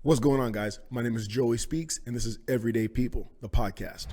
What's going on, guys? My name is Joey Speaks, and this is Everyday People, the podcast.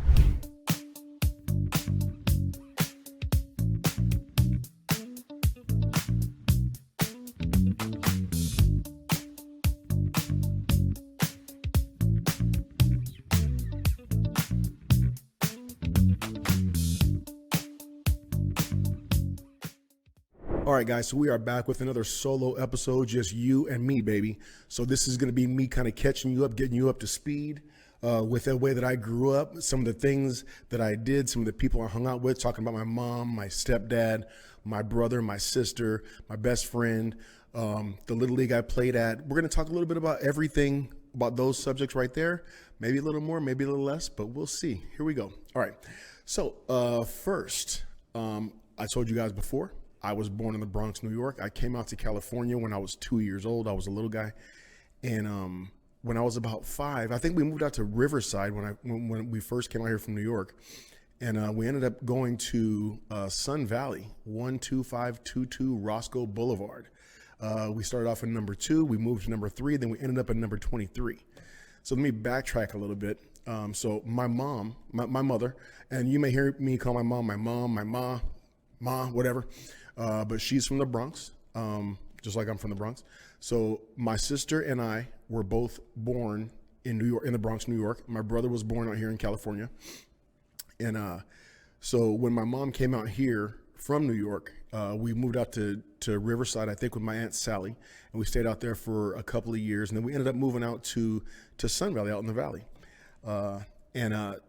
All right, guys, so we are back with another solo episode, just you and me, baby. So this is going to be me kind of catching you up, getting you up to speed with the way that I grew up, some of the things that I did, some of the people I hung out with, talking about my mom, my stepdad, my brother, my sister, my best friend, the little league I played at. We're going to talk a little bit about everything about those subjects right there. Maybe a little more, maybe a little less, but we'll see. Here we go. All right. So first, I told you guys before, I was born in the Bronx, New York. I came out to California when I was 2 years old. I was a little guy. And when I was about 5, I think we moved out to Riverside when we first came out here from New York. And we ended up going to Sun Valley, 12522 Roscoe Boulevard. We started off in number 2. We moved to number 3. Then we ended up at number 23. So let me backtrack a little bit. So my mom, my mother, and you may hear me call my mom, my ma, whatever. But she's from the Bronx, just like I'm from the Bronx. So my sister and I were both born in New York, in the Bronx, New York. My brother was born out here in California. And so when my mom came out here from New York, we moved out to Riverside, I think, with my Aunt Sally. And we stayed out there for a couple of years. And then we ended up moving out to Sun Valley, out in the valley.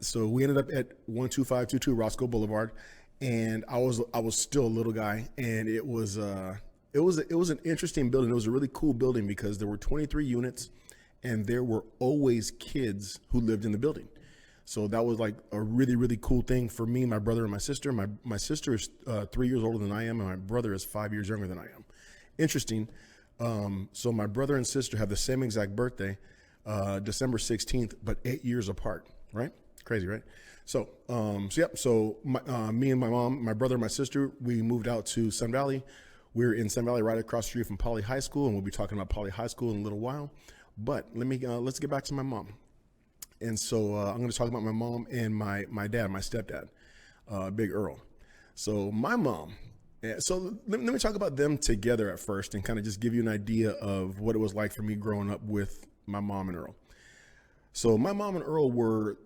So we ended up at 12522 Roscoe Boulevard. And I was still a little guy, and it was an interesting building. It was a really cool building because there were 23 units, and there were always kids who lived in the building. So that was like a really, really cool thing for me, my brother, and my sister. My sister is 3 years older than I am, and my brother is 5 years younger than I am. Interesting. So my brother and sister have the same exact birthday, December 16th, but 8 years apart. Right? Crazy, right? So me and my mom, my brother, and my sister, we moved out to Sun Valley. We're in Sun Valley right across the street from Poly High School, and we'll be talking about Poly High School in a little while. But let's get back to my mom. And so I'm going to talk about my mom and my dad, my stepdad, Big Earl. So my mom, so let me talk about them together at first and kind of just give you an idea of what it was like for me growing up with my mom and Earl. So my mom and Earl were,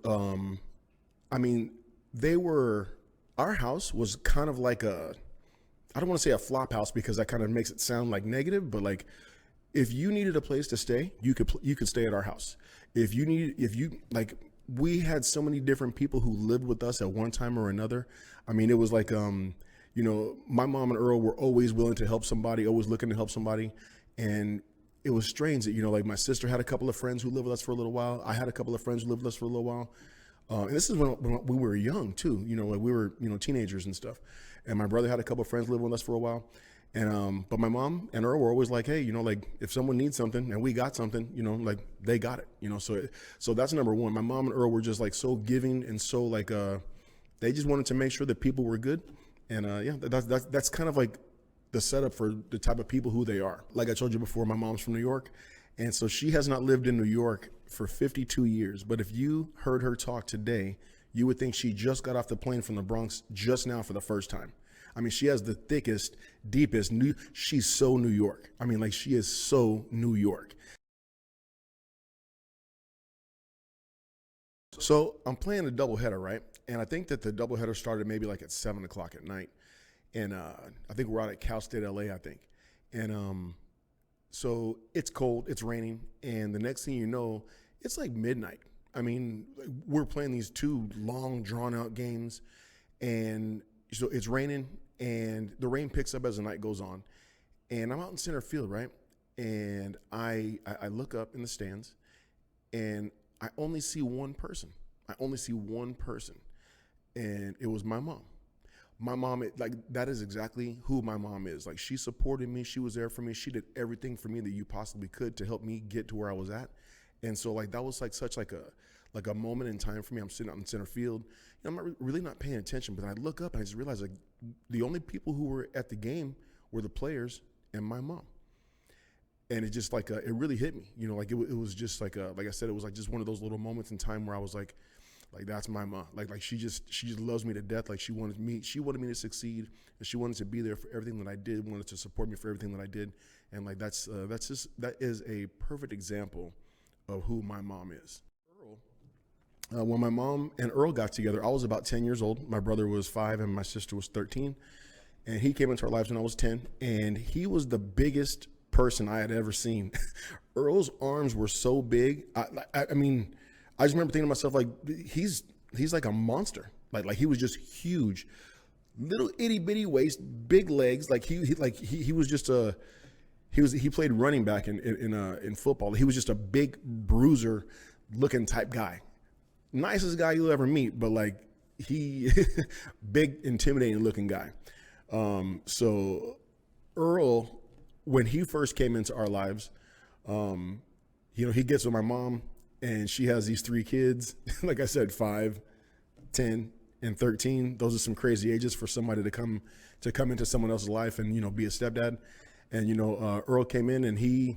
our house was kind of like I don't want to say a flop house because that kind of makes it sound like negative, but like if you needed a place to stay, you could stay at our house. We had so many different people who lived with us at one time or another. I mean, it was like, my mom and Earl were always willing to help somebody, always looking to help somebody. And it was strange that, like my sister had a couple of friends who lived with us for a little while. I had a couple of friends who lived with us for a little while. And this is when we were young too, like we were, teenagers and stuff. And my brother had a couple of friends living with us for a while. And, but my mom and Earl were always like, hey, like if someone needs something and we got something, like they got it, so that's number one. My mom and Earl were just like so giving and so like, they just wanted to make sure that people were good. And, that's kind of like the setup for the type of people who they are. Like I told you before, my mom's from New York. And so she has not lived in New York for 52 years. But if you heard her talk today, you would think she just got off the plane from the Bronx just now for the first time. I mean, she has the thickest, deepest, she's so New York. I mean, like she is so New York. So I'm playing a doubleheader, right? And I think that the doubleheader started maybe like at 7 o'clock at night. And I think we're out at Cal State LA, I think. And so it's cold, it's raining, and the next thing you know, it's like midnight. I mean, we're playing these 2 long, drawn-out games, and so it's raining, and the rain picks up as the night goes on, and I'm out in center field, right? And I look up in the stands, and I only see one person. And it was my mom. My mom, that is exactly who my mom is. Like, she supported me. She was there for me. She did everything for me that you possibly could to help me get to where I was at. And so, like, that was like such like a moment in time for me. I'm sitting out in center field. I'm really not paying attention, but I look up and I just realized like the only people who were at the game were the players and my mom. And it just like, it really hit me, like it was just like, like I said, it was like just one of those little moments in time where I was like that's my mom. Like she just loves me to death. Like she wanted me to succeed, and she wanted to be there for everything that I did, wanted to support me for everything that I did. And like, that is a perfect example of who my mom is. When my mom and Earl got together, I was about 10 years old. My brother was 5 and my sister was 13. And he came into our lives when I was 10. And he was the biggest person I had ever seen. Earl's arms were so big. I mean, I just remember thinking to myself, like, he's like a monster. Like he was just huge, little itty bitty waist, big legs. Like he was just he played running back in football. He was just a big bruiser looking type guy. Nicest guy you'll ever meet, but like he big, intimidating looking guy. So Earl, when he first came into our lives, he gets with my mom and she has these 3 kids. Like I said, 5, 10, and 13. Those are some crazy ages for somebody to come into someone else's life and, be a stepdad. And, Earl came in and he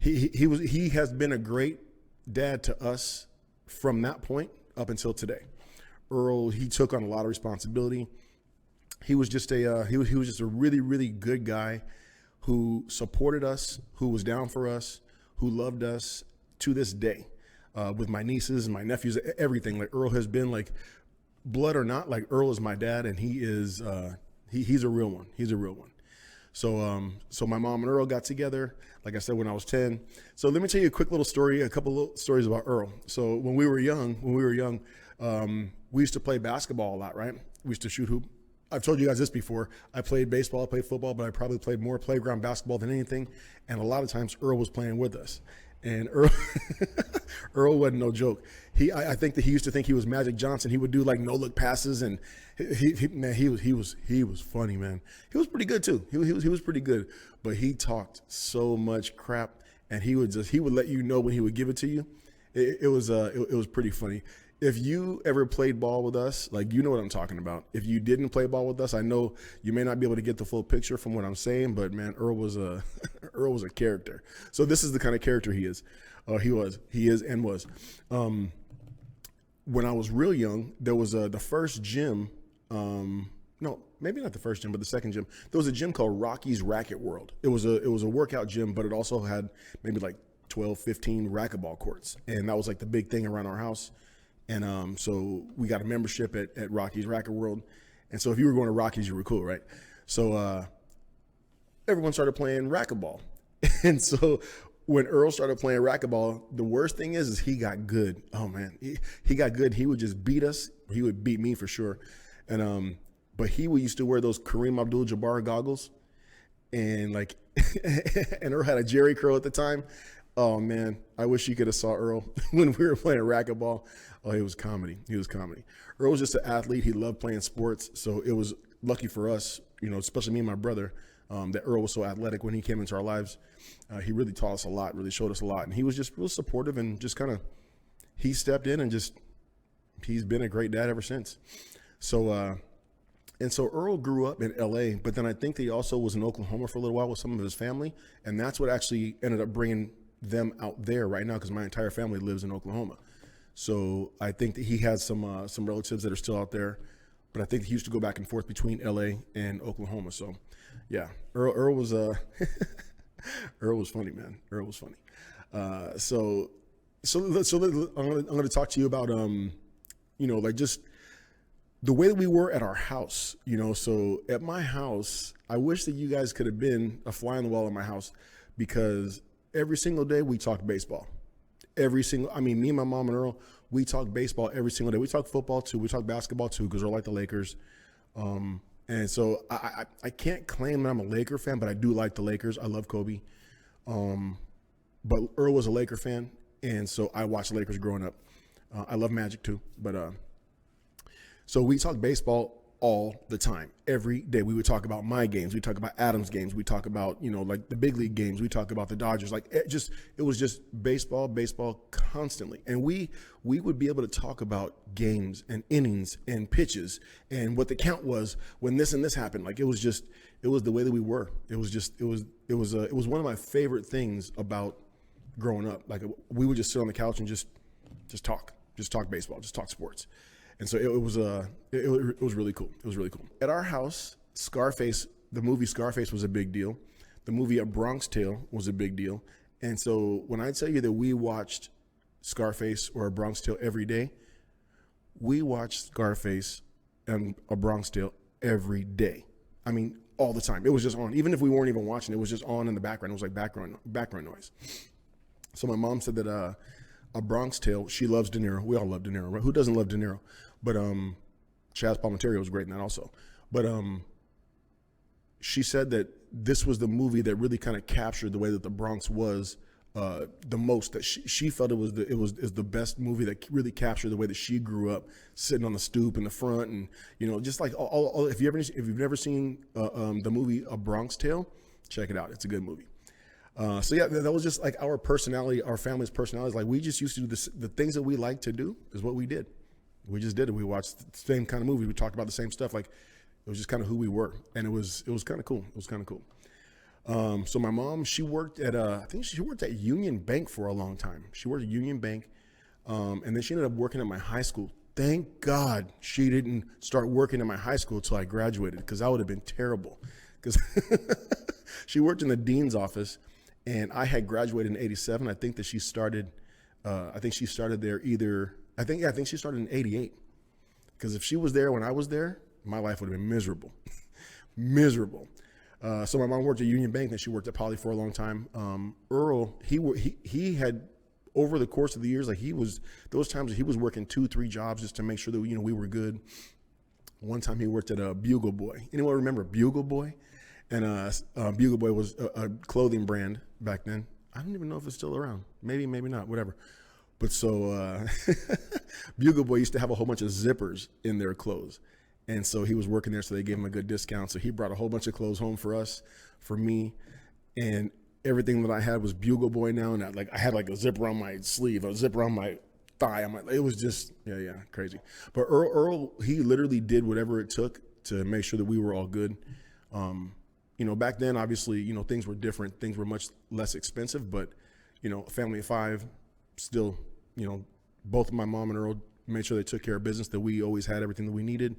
has been a great dad to us from that point up until today. Earl, he took on a lot of responsibility. He was just a really, really good guy who supported us, who was down for us, who loved us to this day. With my nieces and my nephews, everything. Like Earl has been, like, blood or not, like Earl is my dad, and he is he's a real one. He's a real one. So my mom and Earl got together, like I said, when I was 10. So let me tell you a quick little story, a couple little stories about Earl. So when we were young, we used to play basketball a lot, right? We used to shoot hoop. I've told you guys this before. I played baseball, I played football, but I probably played more playground basketball than anything. And a lot of times Earl was playing with us. And Earl wasn't no joke. I think that he used to think he was Magic Johnson. He would do like no look passes, and he was funny, man. He was pretty good too. He was pretty good, but he talked so much crap, and he would let you know when he would give it to you. It was pretty funny. If you ever played ball with us, like, you know what I'm talking about. If you didn't play ball with us, I know you may not be able to get the full picture from what I'm saying, but man, Earl was a character. So this is the kind of character he is. He is and was. When I was real young, there was the first gym. No, maybe not the first gym, but the second gym. There was a gym called Rocky's Racket World. It was a workout gym, but it also had maybe like 12, 15 racquetball courts, and that was like the big thing around our house. And so we got a membership at Rocky's Racket World. And so if you were going to Rocky's, you were cool, right? So everyone started playing racquetball. And so when Earl started playing racquetball, the worst thing is he got good. Oh, man. He got good. He would just beat us. He would beat me for sure. And but he used to wear those Kareem Abdul-Jabbar goggles. And like, and Earl had a Jerry curl at the time. Oh, man, I wish you could have saw Earl when we were playing racquetball. Oh, he was comedy. Earl was just an athlete. He loved playing sports. So it was lucky for us, especially me and my brother, that Earl was so athletic when he came into our lives. He really taught us a lot, really showed us a lot. And he was just real supportive and just kind of, he stepped in and he's been a great dad ever since. So, and so Earl grew up in LA, but then I think that he also was in Oklahoma for a little while with some of his family. And that's what actually ended up bringing them out there right now, because my entire family lives in Oklahoma. So I think that he has some relatives that are still out there, but I think he used to go back and forth between LA and Oklahoma. So yeah, Earl was Earl was funny, man. Earl was funny. So I'm going to talk to you about like just the way that we were at our house. So at my house, I wish that you guys could have been a fly on the wall in my house, because every single day we talked baseball. Me and my mom and Earl, we talk baseball every single day. We talk football too. We talk basketball too, because we're like the Lakers. And so I can't claim that I'm a Laker fan, but I do like the Lakers. I love Kobe. But Earl was a Laker fan, and so I watched the Lakers growing up. I love Magic too. But so we talk baseball all the time. Every day we would talk about my games. We talk about Adam's games. We talk about, like the big league games. We talk about the Dodgers. Like it was just baseball constantly. And we would be able to talk about games and innings and pitches and what the count was when this and this happened. Like it was the way that we were. It was one of my favorite things about growing up. Like we would just sit on the couch and just talk baseball, just talk sports. And so it was really cool. It was really cool. At our house, Scarface, the movie Scarface was a big deal. The movie A Bronx Tale was a big deal. And so when I tell you that we watched Scarface or A Bronx Tale every day, we watched Scarface and A Bronx Tale every day. I mean, all the time. It was just on. Even if we weren't even watching, it was just on in the background. It was like background noise. So my mom said that A Bronx Tale, she loves De Niro. We all love De Niro, right? Who doesn't love De Niro? But Chaz Palminteri was great in that also. But she said that this was the movie that really kind of captured the way that the Bronx was the most. That she felt it was the best movie that really captured the way that she grew up, sitting on the stoop in the front, and just like all if you've never seen the movie A Bronx Tale, check it out. It's a good movie. So yeah, that was just like our personality, our family's personalities. Like we just used to do the things that we like to do is what we did. We just did it. We watched the same kind of movie. We talked about the same stuff. Like it was just kind of who we were, and it was kind of cool. It was kind of cool. So my mom, she worked at I think she worked at Union Bank for a long time. She worked at Union Bank, and then she ended up working at my high school. Thank God she didn't start working at my high school until I graduated, because that would have been terrible. Because she worked in the dean's office. And I had graduated in '87. I think that she started. I think she started there I think she started in '88. Because if she was there when I was there, my life would have been miserable, miserable. So my mom worked at Union Bank, and she worked at Poly for a long time. Earl, he had over the course of the years, like those times that he was working 2-3 jobs just to make sure that we were good. One time he worked at a Bugle Boy. Anyone remember Bugle Boy? And Bugle Boy was a clothing brand back then. I don't even know if it's still around. Maybe not, whatever. But so Bugle Boy used to have a whole bunch of zippers in their clothes. And so he was working there, so they gave him a good discount. So he brought a whole bunch of clothes home for us, for me. And everything that I had was Bugle Boy now. And I had like a zipper on my sleeve, a zipper on my thigh. It was just, yeah, crazy. But Earl, he literally did whatever it took to make sure that we were all good. Back then, obviously, things were different. Things were much less expensive, but, a family of 5, still, both of my mom and Earl made sure they took care of business, that we always had everything that we needed.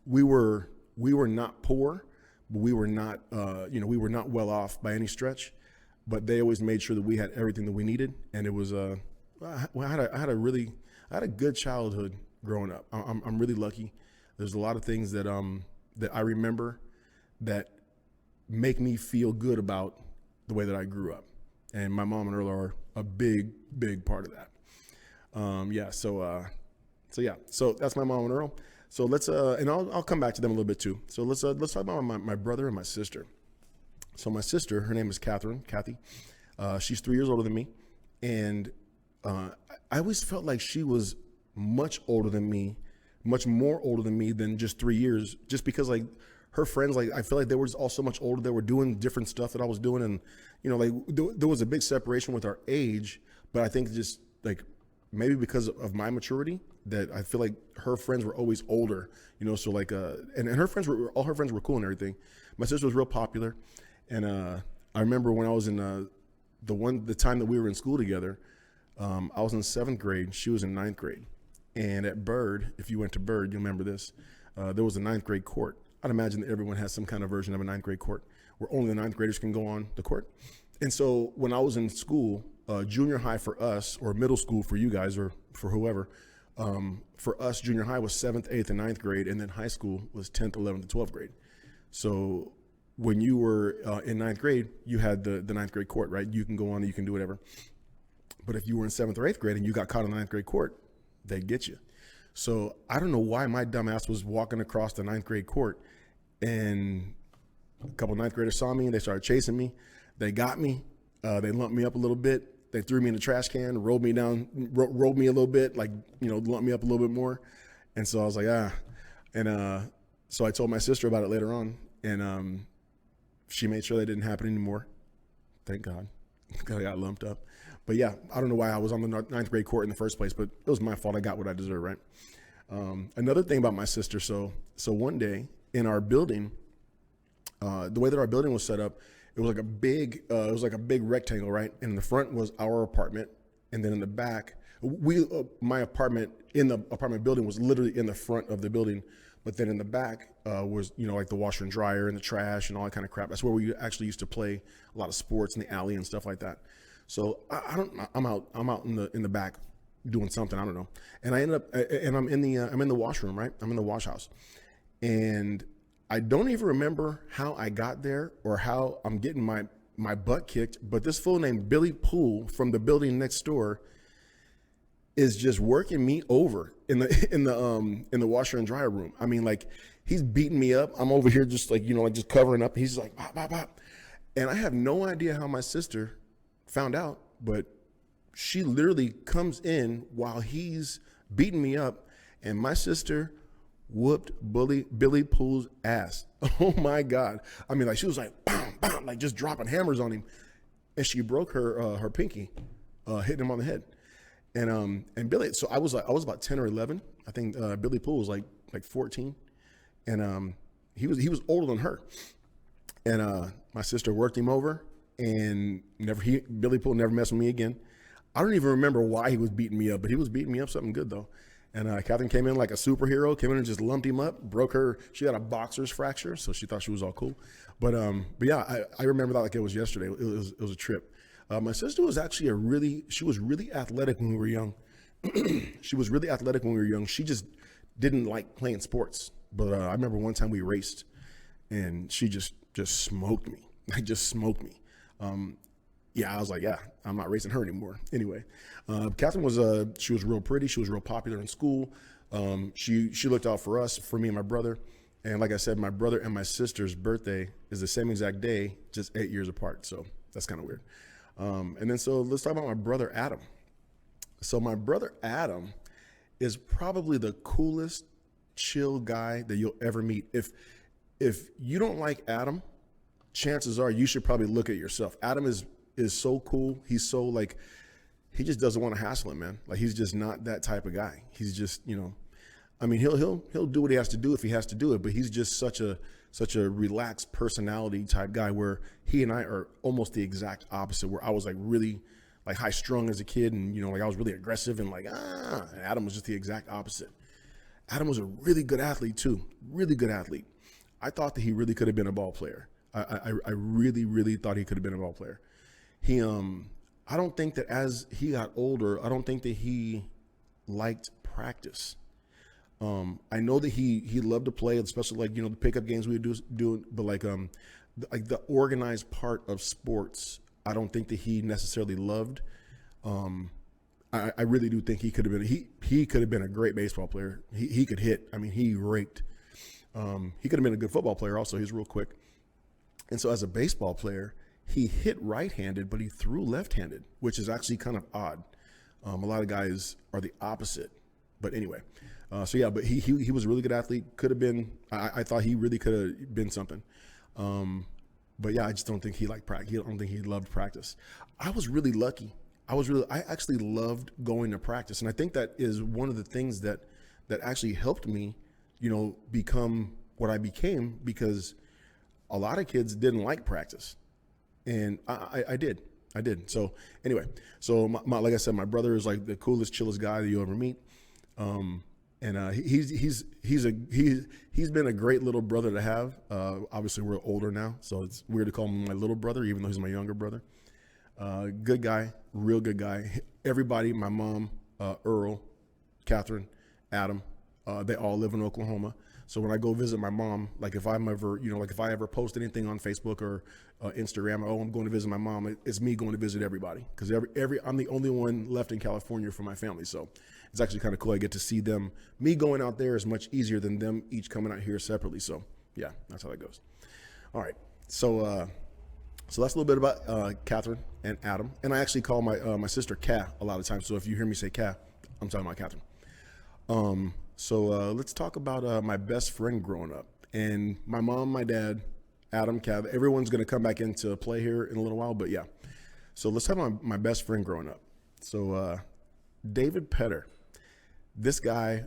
We were not poor, but we were not, we were not well off by any stretch, but they always made sure that we had everything that we needed. And it was, I had a good childhood growing up. I'm really lucky. There's a lot of things that I remember that make me feel good about the way that I grew up. And my mom and Earl are a big, big part of that. So that's my mom and Earl. So let's, and I'll come back to them a little bit too. So let's talk about my brother and my sister. So my sister, her name is Kathy. She's 3 years older than me. And I always felt like she was much older than me, much more older than me than just 3 years, just because like her friends, like I feel like they were all so much older. They were doing different stuff that I was doing. And, there was a big separation with our age, but I think just like maybe because of my maturity, that I feel like her friends were always older, so like, and her friends all her friends were cool and everything. My sister was real popular. And I remember when I was in the time that we were in school together, I was in 7th grade. She was in 9th grade. And at Byrd, if you went to Byrd, you'll remember this, there was a 9th grade court. I'd imagine that everyone has some kind of version of a 9th grade court where only the 9th graders can go on the court. And so when I was in school, junior high for us, or middle school for you guys, or for whoever, for us, junior high was 7th, 8th, and 9th grade, and then high school was 10th, 11th, and 12th grade. So when you were in 9th grade, you had the 9th grade court, right? You can go on, you can do whatever. But if you were in 7th or 8th grade and you got caught in the 9th grade court, they'd get you. So I don't know why my dumb ass was walking across the 9th grade court, and a couple 9th graders saw me and they started chasing me. They got me. They lumped me up a little bit. They threw me in the trash can, rolled me down, rolled me a little bit, lumped me up a little bit more. And so I was like, And so I told my sister about it later on, and she made sure that didn't happen anymore. Thank God. I got lumped up. But yeah, I don't know why I was on the ninth grade court in the first place, but it was my fault. I got what I deserved, right? Another thing about my sister, so one day in our building, the way that our building was set up, it was like a big rectangle, right? And in the front was our apartment, and then in the back, my apartment in the apartment building was literally in the front of the building, but then in the back was like the washer and dryer and the trash and all that kind of crap. That's where we actually used to play a lot of sports in the alley and stuff like that. So I'm out in the back doing something, I don't know, and I end up and I'm in the washroom, right? I'm in the wash house, and I don't even remember how I got there or how I'm getting my butt kicked, but this fool named Billy Poole from the building next door is just working me over in the washer and dryer room. I mean, like, he's beating me up. I'm over here just like just covering up. He's like bop, bop, bop. And I have no idea how my sister found out, but she literally comes in while he's beating me up, and my sister whooped Billy Poole's ass. Oh my God. I mean, like, she was like, bam, bam, like just dropping hammers on him. And she broke her pinky, hitting him on the head. And Billy, so I was about 10 or 11. I think Billy Poole was like 14. And he was older than her. And my sister worked him over, and Billy Poole never messed with me again. I don't even remember why he was beating me up, but he was beating me up something good though. And Catherine came in like a superhero, came in and just lumped him up, broke her. She had a boxer's fracture, so she thought she was all cool. But yeah, I remember that like it was yesterday. It was a trip. My sister was actually she was really athletic when we were young. She was really athletic when we were young. She just didn't like playing sports. But I remember one time we raced, and she just smoked me. Like, just smoked me. Yeah, I was like, yeah, I'm not racing her anymore. Anyway, Catherine she was real pretty. She was real popular in school. She looked out for us, for me and my brother. And like I said, my brother and my sister's birthday is the same exact day, just 8 years apart. So that's kind of weird. And then so let's talk about my brother Adam. So my brother Adam is probably the coolest, chill guy that you'll ever meet. If you don't like Adam, chances are you should probably look at yourself. Adam is so cool. He's so like, he just doesn't want to hassle him, man. Like, he's just not that type of guy. He's just, I mean, he'll do what he has to do if he has to do it, but he's just such a relaxed personality type guy, where he and I are almost the exact opposite, where I was like really like high strung as a kid, and like I was really aggressive and like, and Adam was just the exact opposite. Adam was a really good athlete too. Really good athlete. I thought that he really could have been a ball player. I really, really thought he could have been a ball player. I don't think that as he got older, I don't think that he liked practice. I know that he loved to play, especially like, the pickup games we would do, but like the organized part of sports, I don't think that he necessarily loved. I really do think he could have been a great baseball player. He could hit. I mean, he raked. He could have been a good football player also. He's real quick. And so as a baseball player, he hit right-handed, but he threw left-handed, which is actually kind of odd. A lot of guys are the opposite. But anyway, so yeah, but he was a really good athlete. Could have been. I thought he really could have been something. But yeah, I just don't think he liked practice. I don't think he loved practice. I was really lucky. I actually loved going to practice, and I think that is one of the things that actually helped me, become what I became, because a lot of kids didn't like practice, and I did. So anyway, so my like I said, my brother is like the coolest, chillest guy that you'll ever meet. And he's been a great little brother to have. Obviously we're older now, so it's weird to call him my little brother, even though he's my younger brother. Good guy, real good guy. Everybody, my mom, Earl, Catherine, Adam, they all live in Oklahoma. So when I go visit my mom, like if I'm ever, like if I ever post anything on Facebook or Instagram, I'm going to visit my mom, it's me going to visit everybody, because I'm the only one left in California for my family. So it's actually kind of cool. I get to see them. Me going out there is much easier than them each coming out here separately. So yeah, that's how that goes. All right. So that's a little bit about Catherine and Adam. And I actually call my sister Kat a lot of times. So if you hear me say Kat, I'm talking about Catherine. let's talk about my best friend growing up. And my mom, my dad, Adam, Cav, everyone's going to come back into play here in a little while. But yeah, so let's talk about my best friend growing up. So David Petter, this guy,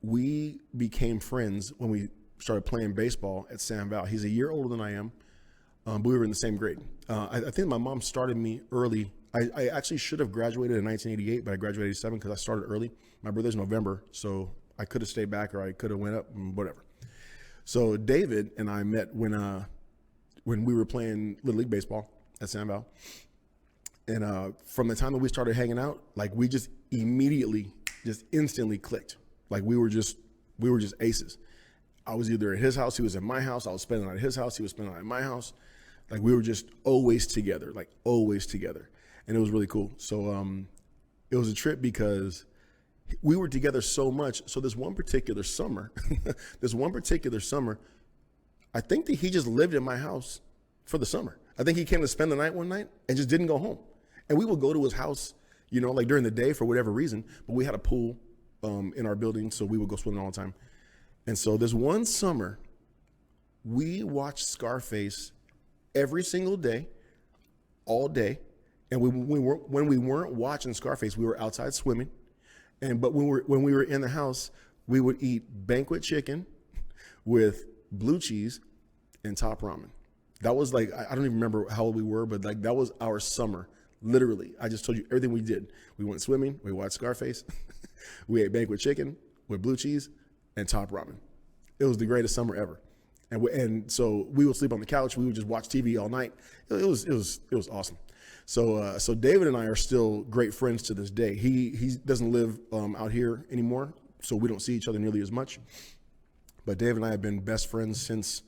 we became friends when we started playing baseball at San Val. He's a year older than I am, but we were in the same grade. I think my mom started me early. I actually should have graduated in 1988, but I graduated in 87 because I started early. My birthday's November, so I could have stayed back or I could have went up, whatever. So David and I met when we were playing Little League baseball at San Val. And from the time that we started hanging out, like we just immediately, just instantly clicked. Like we were just aces. I was either at his house, he was at my house. I was spending the night at his house, he was spending the night at my house. Like we were just always together, like always together. And it was really cool. So it was a trip because we were together so much. So this one particular summer, I think that he just lived in my house for the summer. I think he came to spend the night one night and just didn't go home. And we would go to his house, you know, like during the day for whatever reason, but we had a pool in our building, so we would go swimming all the time. And so this one summer, we watched Scarface every single day, all day. And when we weren't watching Scarface, we were outside swimming. But when we were in the house, we would eat banquet chicken with blue cheese and top ramen. That was like, I don't even remember how old we were, but like that was our summer. Literally, I just told you everything we did. We went swimming, we watched Scarface, we ate banquet chicken with blue cheese and top ramen. It was the greatest summer ever. And so we would sleep on the couch. We would just watch TV all night. It was awesome. So David and I are still great friends to this day. He doesn't live out here anymore, so we don't see each other nearly as much. But David and I have been best friends since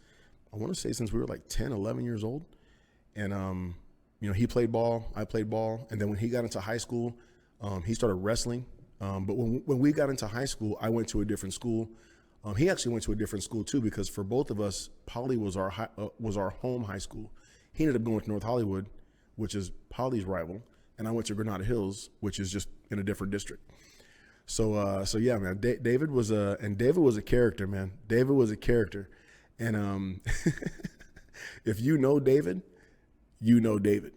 we were like 10, 11 years old. And you know, he played ball, I played ball, and then when he got into high school, he started wrestling. But when we got into high school, I went to a different school. He actually went to a different school too, because for both of us, Poly was our home high school. He ended up going to North Hollywood, which is Poly's rival, and I went to Granada Hills, which is just in a different district. So yeah, man, David was a character, man. David was a character, and if you know David, you know David,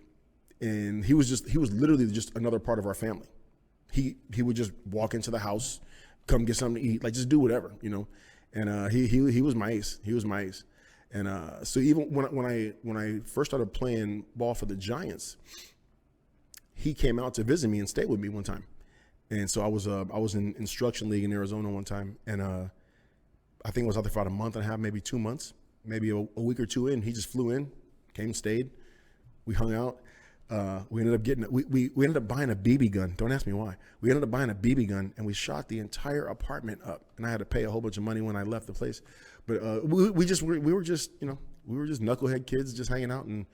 and he was literally just another part of our family. He would just walk into the house, come get something to eat, like just do whatever, you know. And he was my ace. He was my ace. And so even when I first started playing ball for the Giants, he came out to visit me and stayed with me one time. And so I was in instruction league in Arizona one time, and I think I was out there for about a month and a half, maybe 2 months, maybe a week or two in. He just flew in, came, stayed. We hung out. We ended up buying a BB gun. Don't ask me why. We ended up buying a BB gun, and we shot the entire apartment up. And I had to pay a whole bunch of money when I left the place. But we were just knucklehead kids, just hanging out, and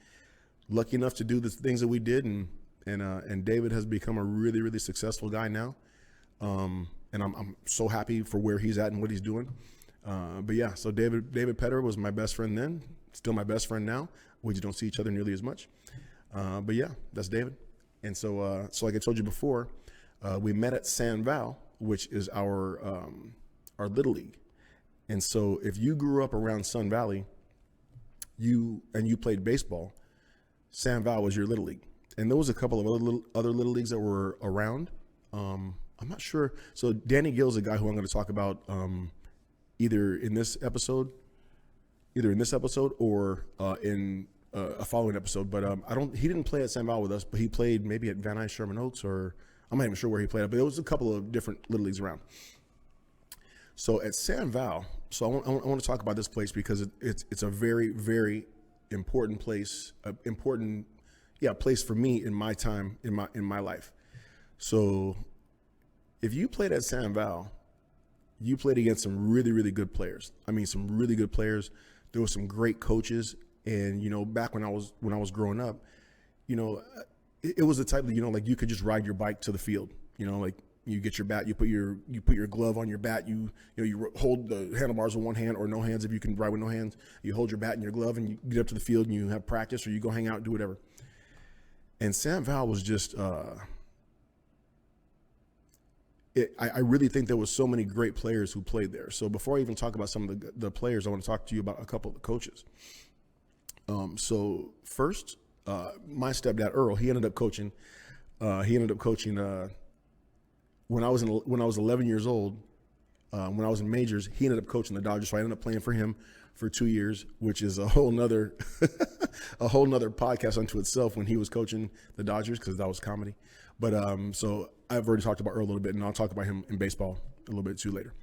lucky enough to do the things that we did. And David has become a really, really successful guy now. And I'm so happy for where he's at and what he's doing. But yeah, so David Petter was my best friend then, still my best friend now. We just don't see each other nearly as much. But yeah, that's David. And so like I told you before, we met at San Val, which is our Little League. And so if you grew up around Sun Valley, you played baseball, San Val was your Little League. And there was a couple of other little leagues that were around. I'm not sure. So Danny Gill's a guy who I'm going to talk about either in this episode or in a following episode. But he didn't play at San Val with us, but he played maybe at Van Nuys Sherman Oaks, or I'm not even sure where he played at, but there was a couple of different little leagues around. So at San Val, so I want to talk about this place because it's a very, very important place, place for me in my time, in my life. So if you played at San Val, you played against some really, really good players. I mean, some really good players. There were some great coaches. And, you know, back when I was growing up, you know, it was the type of, you know, like you could just ride your bike to the field, you know, like you get your bat, you put your glove on your bat, you hold the handlebars with one hand, or no hands if you can ride with no hands. You hold your bat and your glove and you get up to the field and you have practice, or you go hang out and do whatever. And San Val was just, I really think there was so many great players who played there. So before I even talk about some of the players, I want to talk to you about a couple of the coaches. So first, my stepdad Earl, he ended up coaching. When I was 11 years old. When I was in majors, he ended up coaching the Dodgers. So I ended up playing for him for 2 years, which is a whole nother podcast unto itself when he was coaching the Dodgers, because that was comedy. But so I've already talked about Earl a little bit, and I'll talk about him in baseball a little bit too later.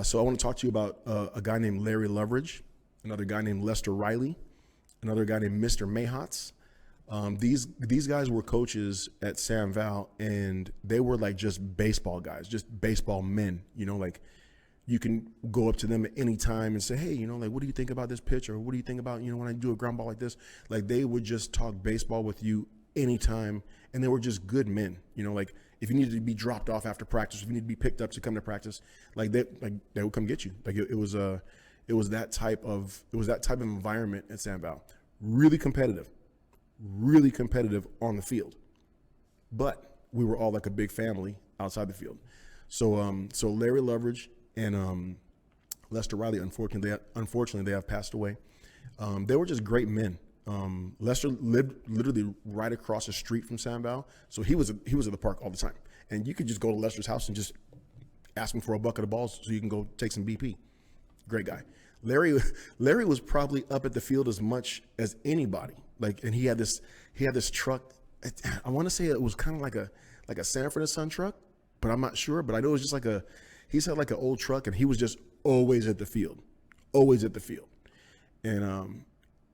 So I want to talk to you about a guy named Larry Leverage, another guy named Lester Riley, another guy named Mr. Mayhatz. These guys were coaches at Sam Val, and they were like just baseball guys, just baseball men. You know, like you can go up to them at any time and say, hey, you know, like, what do you think about this pitch? Or what do you think about, you know, when I do a ground ball like this? Like, they would just talk baseball with you anytime, and they were just good men. You know, like if you needed to be dropped off after practice, if you needed to be picked up to come to practice, like they would come get you. Like it was that type of environment at Sam Val. Really competitive on the field, but we were all like a big family outside the field. So Larry Leverage and Lester Riley, unfortunately they have passed away. They were just great men. Lester lived literally right across the street from Sam Val, so he was at the park all the time, and you could just go to Lester's house and just ask him for a bucket of balls so you can go take some BP. Great guy. Larry was probably up at the field as much as anybody. Like, and he had this truck. I want to say it was kind of like a Sanford and Son truck, but I'm not sure. But I know it was just he said like an old truck, and he was just always at the field. And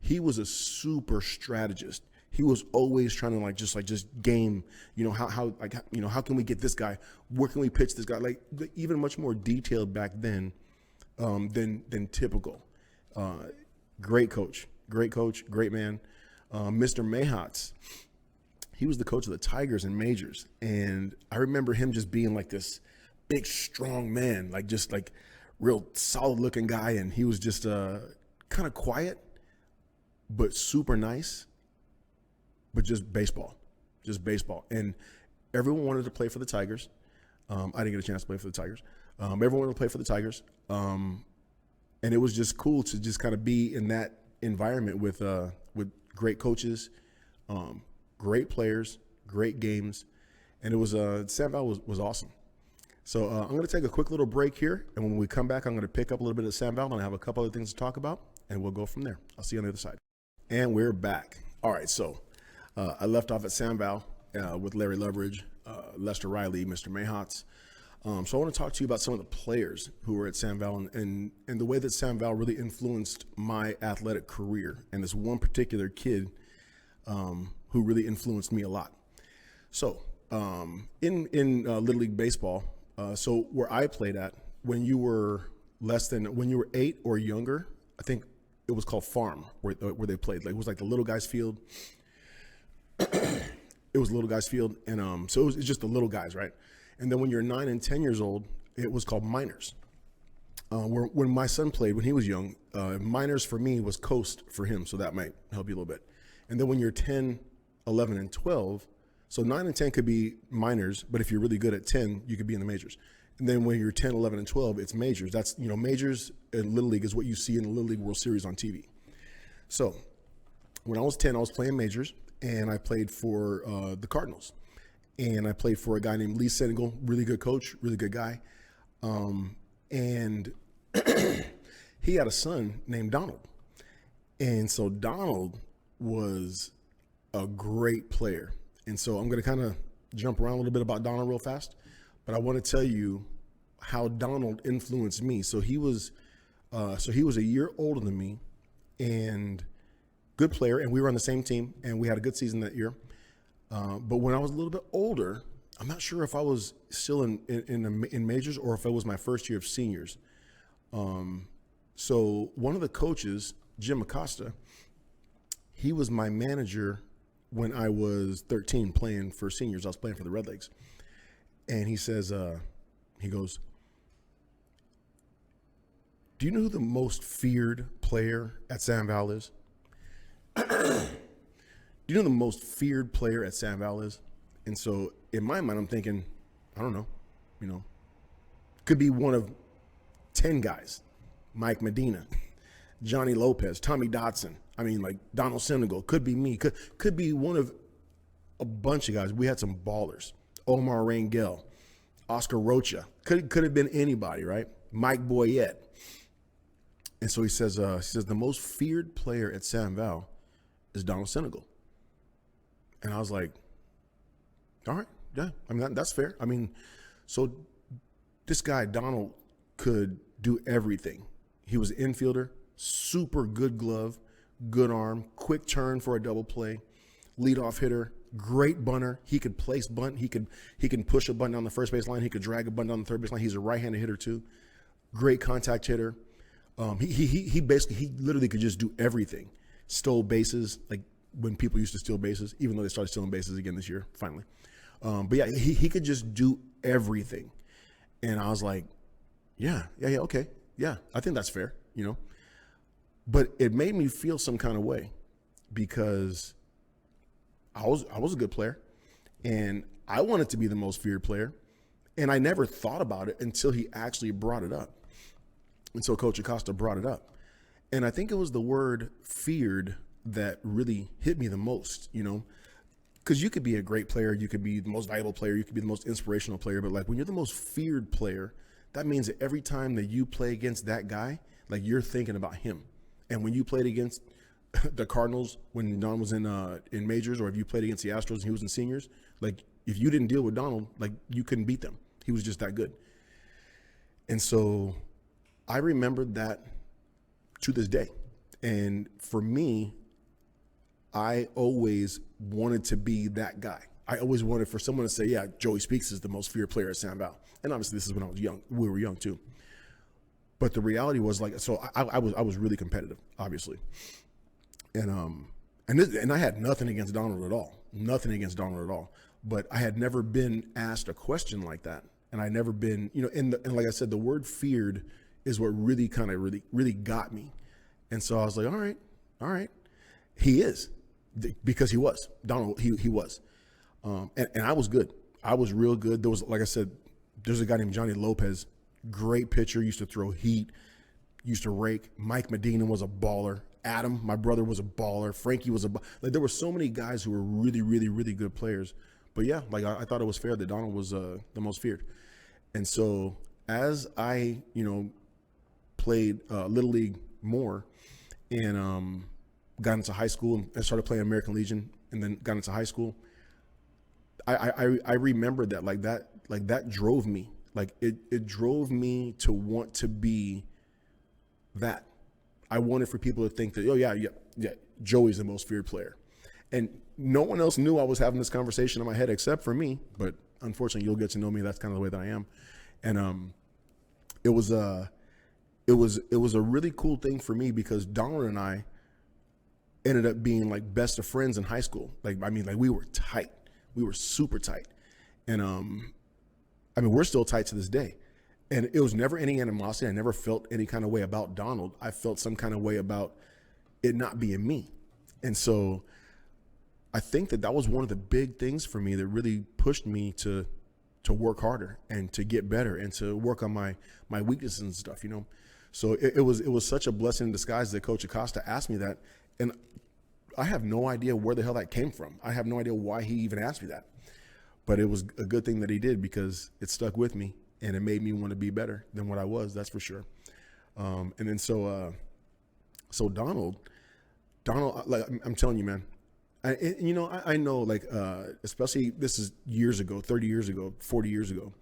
he was a super strategist. He was always trying to just game, you know, how can we get this guy? Where can we pitch this guy? Like even much more detailed back then than typical. Great coach, great man. Mr. Mayhatz, he was the coach of the Tigers in majors, and I remember him just being like this big, strong man, like just like real solid looking guy, and he was just kind of quiet, but super nice, but just baseball, and everyone wanted to play for the Tigers. I didn't get a chance to play for the Tigers. Everyone wanted to play for the Tigers, and it was just cool to just kind of be in that environment with great coaches, great players, great games, and it was Sam Val was awesome. So I'm going to take a quick little break here, and when we come back, I'm going to pick up a little bit of Sam Val, and I have a couple other things to talk about, and we'll go from there. I'll see you on the other side. And we're back. All right, so I left off at Sam Val with Larry Leverage, Lester Riley, Mr. Mayhatz. So I want to talk to you about some of the players who were at Sam Val and the way that Sam Val really influenced my athletic career, and this one particular kid who really influenced me a lot. So in Little League Baseball, so where I played at, when you were 8 or younger, I think it was called Farm, where they played. Like it was like the little guys field. It was little guys field, and so it's just the little guys, right? And then when you're 9 and 10 years old, it was called minors. When my son played, when he was young, minors for me was coast for him, so that might help you a little bit. And then when you're 10, 11, and 12, so 9 and 10 could be minors, but if you're really good at 10, you could be in the majors. And then when you're 10, 11, and 12, it's majors. That's, you know, majors in Little League is what you see in the Little League World Series on TV. So when I was 10, I was playing majors, and I played for the Cardinals. And I played for a guy named Lee Senegal, really good coach, really good guy. And he had a son named Donald. And so Donald was a great player. And so I'm going to kind of jump around a little bit about Donald real fast, but I want to tell you how Donald influenced me. So he was a year older than me and good player. And we were on the same team, and we had a good season that year. But when I was a little bit older, I'm not sure if I was still in majors or if it was my first year of seniors. So one of the coaches, Jim Acosta, he was my manager when I was 13 playing for seniors. I was playing for the Redlegs. And he says, he goes, "Do you know who the most feared player at Sam Val is?" Do you know the most feared player at Sam Val is? And so in my mind, I'm thinking, I don't know. you know, could be one of 10 guys. Mike Medina, Johnny Lopez, Tommy Dotson. I mean, like Donald Senegal, could be me, could be one of a bunch of guys. We had some ballers. Omar Rangel, Oscar Rocha, could have been anybody, right? Mike Boyette. And so he says the most feared player at Sam Val is Donald Senegal. And I was like, all right, yeah, I mean, that's fair. I mean, so this guy, Donald, could do everything. He was an infielder, super good glove, good arm, quick turn for a double play, leadoff hitter, great bunter. He could place bunt. He can push a bunt down the first base line. He could drag a bunt down the third base line. He's a right-handed hitter too. Great contact hitter. He literally could just do everything. Stole bases, like when people used to steal bases, even though they started stealing bases again this year, finally. But yeah, he could just do everything. And I was like, yeah, okay. Yeah, I think that's fair, you know. But it made me feel some kind of way because I was a good player and I wanted to be the most feared player. And I never thought about it until he actually brought it up. And so Coach Acosta brought it up. And I think it was the word feared that really hit me the most, you know, because you could be a great player. You could be the most valuable player. You could be the most inspirational player. But like when you're the most feared player, that means that every time that you play against that guy, like you're thinking about him. And when you played against the Cardinals, when Don was in majors, or if you played against the Astros and he was in seniors, like if you didn't deal with Donald, like you couldn't beat them. He was just that good. And so I remembered that to this day. And for me, I always wanted to be that guy. I always wanted for someone to say, yeah, Joey Speaks is the most feared player at Sam Val. And obviously this is when I was young. We were young too. But the reality was like, so I was really competitive, obviously. And I had nothing against Donald at all. Nothing against Donald at all. But I had never been asked a question like that. And I never been, you know, and like I said, the word feared is what really kind of really got me. And so I was like, all right. He is, because he was. Donald, he was. And I was good. I was real good. There was, like I said, there's a guy named Johnny Lopez, great pitcher, used to throw heat, used to rake. Mike Medina was a baller. Adam, my brother, was a baller. Frankie was like there were so many guys who were really, really, really good players. But yeah, like I thought it was fair that Donald was the most feared. And so as I, you know, played Little League more and got into high school and started playing American Legion and then got into high school, I remembered that that drove me. Like it drove me to want to be that. I wanted for people to think that, oh yeah, Joey's the most feared player. And no one else knew I was having this conversation in my head except for me, but unfortunately you'll get to know me. That's kind of the way that I am. And it was a really cool thing for me because Donald and I ended up being like best of friends in high school. Like, I mean, like we were tight. We were super tight. And I mean, we're still tight to this day. And it was never any animosity. I never felt any kind of way about Donald. I felt some kind of way about it not being me. And so I think that was one of the big things for me that really pushed me to work harder and to get better and to work on my weaknesses and stuff, you know. So it was such a blessing in disguise that Coach Acosta asked me that. And I have no idea where the hell that came from. I have no idea why he even asked me that. But it was a good thing that he did because it stuck with me. And it made me want to be better than what I was, that's for sure. And then so Donald, like I'm telling you, man, I know, like, especially this is years ago, 30 years ago, 40 years ago.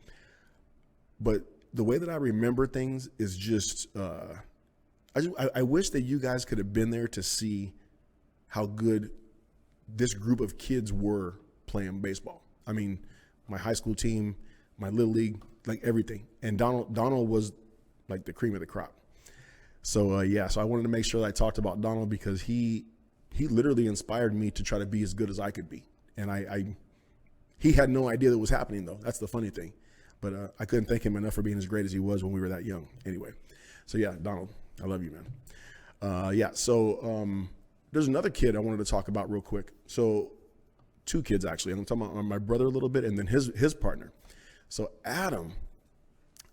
But the way that I remember things is just, I wish that you guys could have been there to see how good this group of kids were playing baseball. I mean, my high school team, my little league, like everything. And Donald was like the cream of the crop. So so I wanted to make sure that I talked about Donald because he literally inspired me to try to be as good as I could be. And he had no idea that was happening though. That's the funny thing. But I couldn't thank him enough for being as great as he was when we were that young. Anyway, so yeah, Donald, I love you, man. So there's another kid I wanted to talk about real quick. So two kids actually. I'm talking about my brother a little bit and then his partner. So Adam,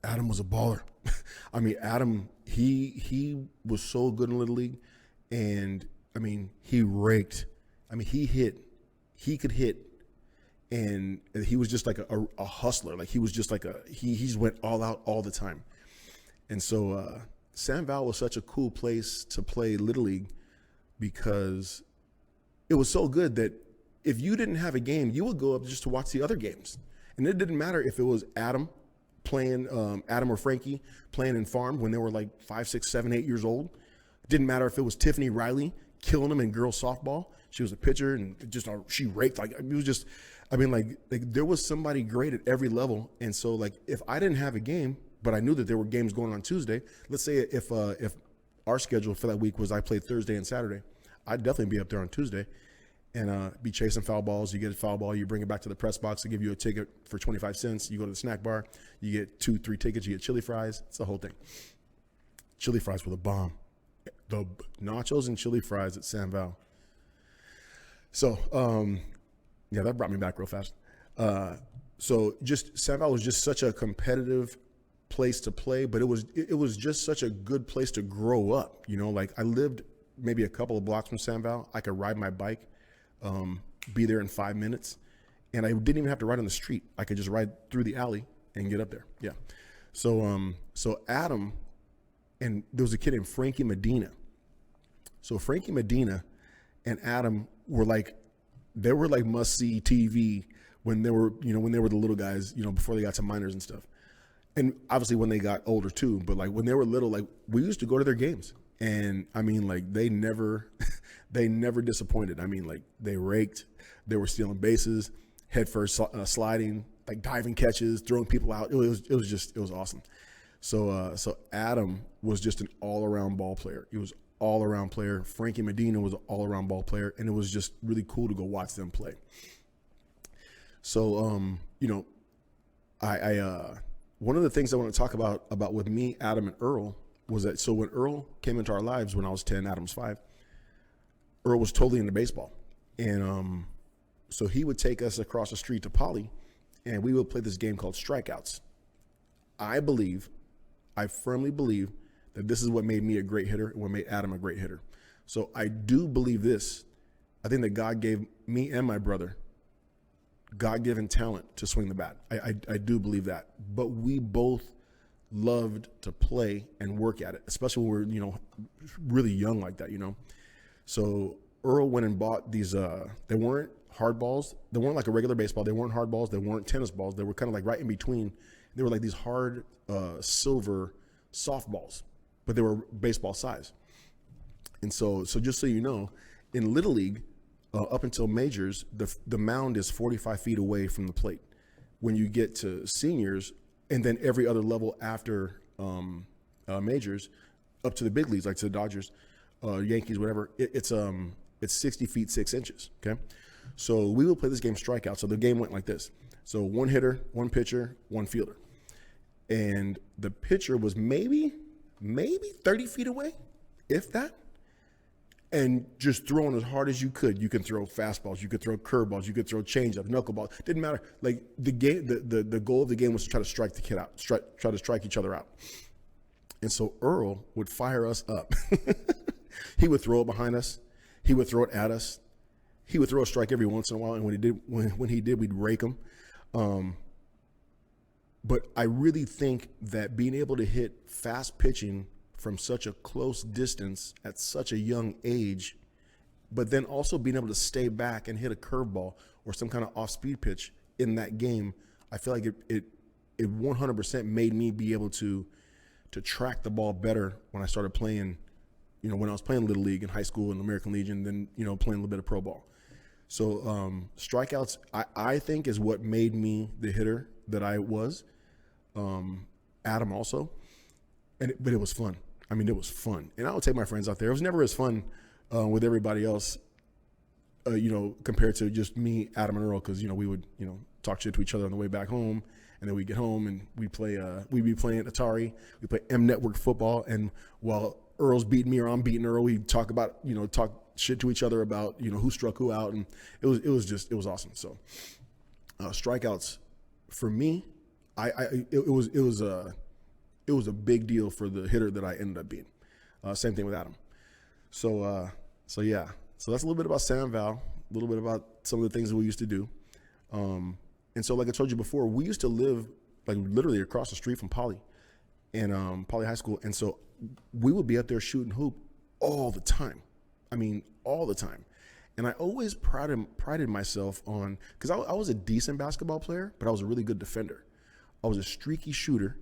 Adam was a baller. I mean, Adam, he was so good in Little League, and I mean, he raked. I mean, he could hit, and he was just like a hustler. Like he was just like he just went all out all the time. And so San Val was such a cool place to play Little League because it was so good that if you didn't have a game, you would go up just to watch the other games. And it didn't matter if it was Adam playing, Adam or Frankie playing in farm when they were like 5, 6, 7, 8 years old. It didn't matter if it was Tiffany Riley killing them in girls softball. She was a pitcher and just she raked. Like it was just, I mean, like there was somebody great at every level. And so like if I didn't have a game, but I knew that there were games going on Tuesday. Let's say if our schedule for that week was I played Thursday and Saturday, I'd definitely be up there on Tuesday and be chasing foul balls. You get a foul ball, you bring it back to the press box, they give you a ticket for 25 cents. You go to the snack bar, you get 2, 3 tickets, you get chili fries. It's the whole thing. Chili fries were the bomb. The nachos and chili fries at San Val. So, yeah, that brought me back real fast. So just San Val was just such a competitive place to play, but it was just such a good place to grow up. You know, like I lived maybe a couple of blocks from San Val. I could ride my bike, be there in 5 minutes, and I didn't even have to ride on the street. I could just ride through the alley and get up there. Yeah. So Adam, and there was a kid named Frankie Medina. So Frankie Medina and Adam were like, they were like must-see TV when they were the little guys, before they got to minors and stuff. And obviously when they got older too, but like when they were little, like we used to go to their games. And I mean, like they never disappointed. I mean, like they raked, they were stealing bases, head first sliding, like diving catches, throwing people out. It was awesome. So Adam was just an all-around ball player. He was all-around player. Frankie Medina was an all-around ball player, and it was just really cool to go watch them play. So I one of the things I want to talk about with me, Adam, and Earl was that, so when Earl came into our lives when I was 10, Adam's 5, Earl was totally into baseball. And so he would take us across the street to Poly, and we would play this game called Strikeouts. I firmly believe that this is what made me a great hitter and what made Adam a great hitter. So I do believe this. I think that God gave me and my brother God-given talent to swing the bat. I do believe that. But we both loved to play and work at it, especially when we were, really young like that, So Earl went and bought these, they weren't hard balls. They weren't like a regular baseball. They weren't hard balls. They weren't tennis balls. They were kind of like right in between. They were like these hard silver softballs, but they were baseball size. And so just so you know, in Little League, up until majors, the mound is 45 feet away from the plate. When you get to seniors, and then every other level after majors, up to the big leagues, like to the Dodgers, Yankees, whatever, it's 60 feet 6 inches. Okay, so we will play this game strikeout. So the game went like this: so one hitter, one pitcher, one fielder, and the pitcher was maybe 30 feet away, if that. And just throwing as hard as you could. You can throw fastballs, you could throw curveballs, you could throw changeups, knuckleballs. Didn't matter. Like the game, the goal of the game was to try to strike the kid out, try to strike each other out. And so Earl would fire us up. He would throw it behind us. He would throw it at us. He would throw a strike every once in a while, and when he did, we'd rake him. But I really think that being able to hit fast pitching from such a close distance at such a young age, but then also being able to stay back and hit a curveball or some kind of off-speed pitch in that game, I feel like it 100% made me be able to track the ball better when I started playing, when I was playing Little League in high school and American Legion, then, playing a little bit of pro ball. So strikeouts, I think, is what made me the hitter that I was. Adam also. But it was fun. I mean, it was fun. And I would take my friends out there. It was never as fun with everybody else, compared to just me, Adam, and Earl, because, we would, talk shit to each other on the way back home. And then we'd get home and we'd be playing Atari. We play M Network football. And while Earl's beating me or I'm beating Earl, we'd talk shit to each other about, who struck who out. And it was awesome. So strikeouts for me, it was it was a big deal for the hitter that I ended up being. Same thing with Adam. So yeah. So that's a little bit about Sam Val, a little bit about some of the things that we used to do. And so like I told you before, we used to live like literally across the street from Poly and Poly High School. And so we would be up there shooting hoop all the time. I mean, all the time. And I always prided myself on, because I was a decent basketball player, but I was a really good defender. I was a streaky shooter.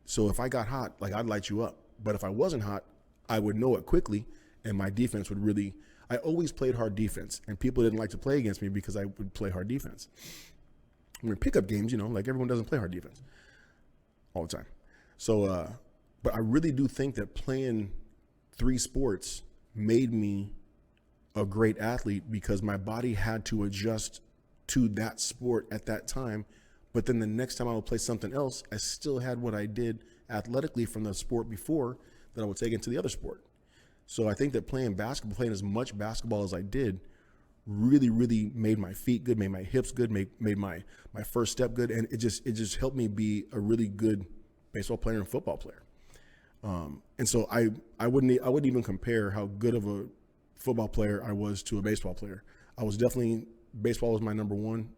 So if I got hot, like I'd light you up. But if I wasn't hot, I would know it quickly, and my defense would really, I always played hard defense, and people didn't like to play against me because I would play hard defense. When in pickup games, you know, like everyone doesn't play hard defense all the time. So, but I really do think that playing 3 sports made me a great athlete because my body had to adjust to that sport at that time. But then the next time I would play something else, I still had what I did athletically from the sport before that I would take into the other sport. So I think that playing as much basketball as I did really, really made my feet good, made my hips good, made my first step good. And it just helped me be a really good baseball player and football player. And so I wouldn't even compare how good of a football player I was to a baseball player. I was definitely, baseball was my number 1,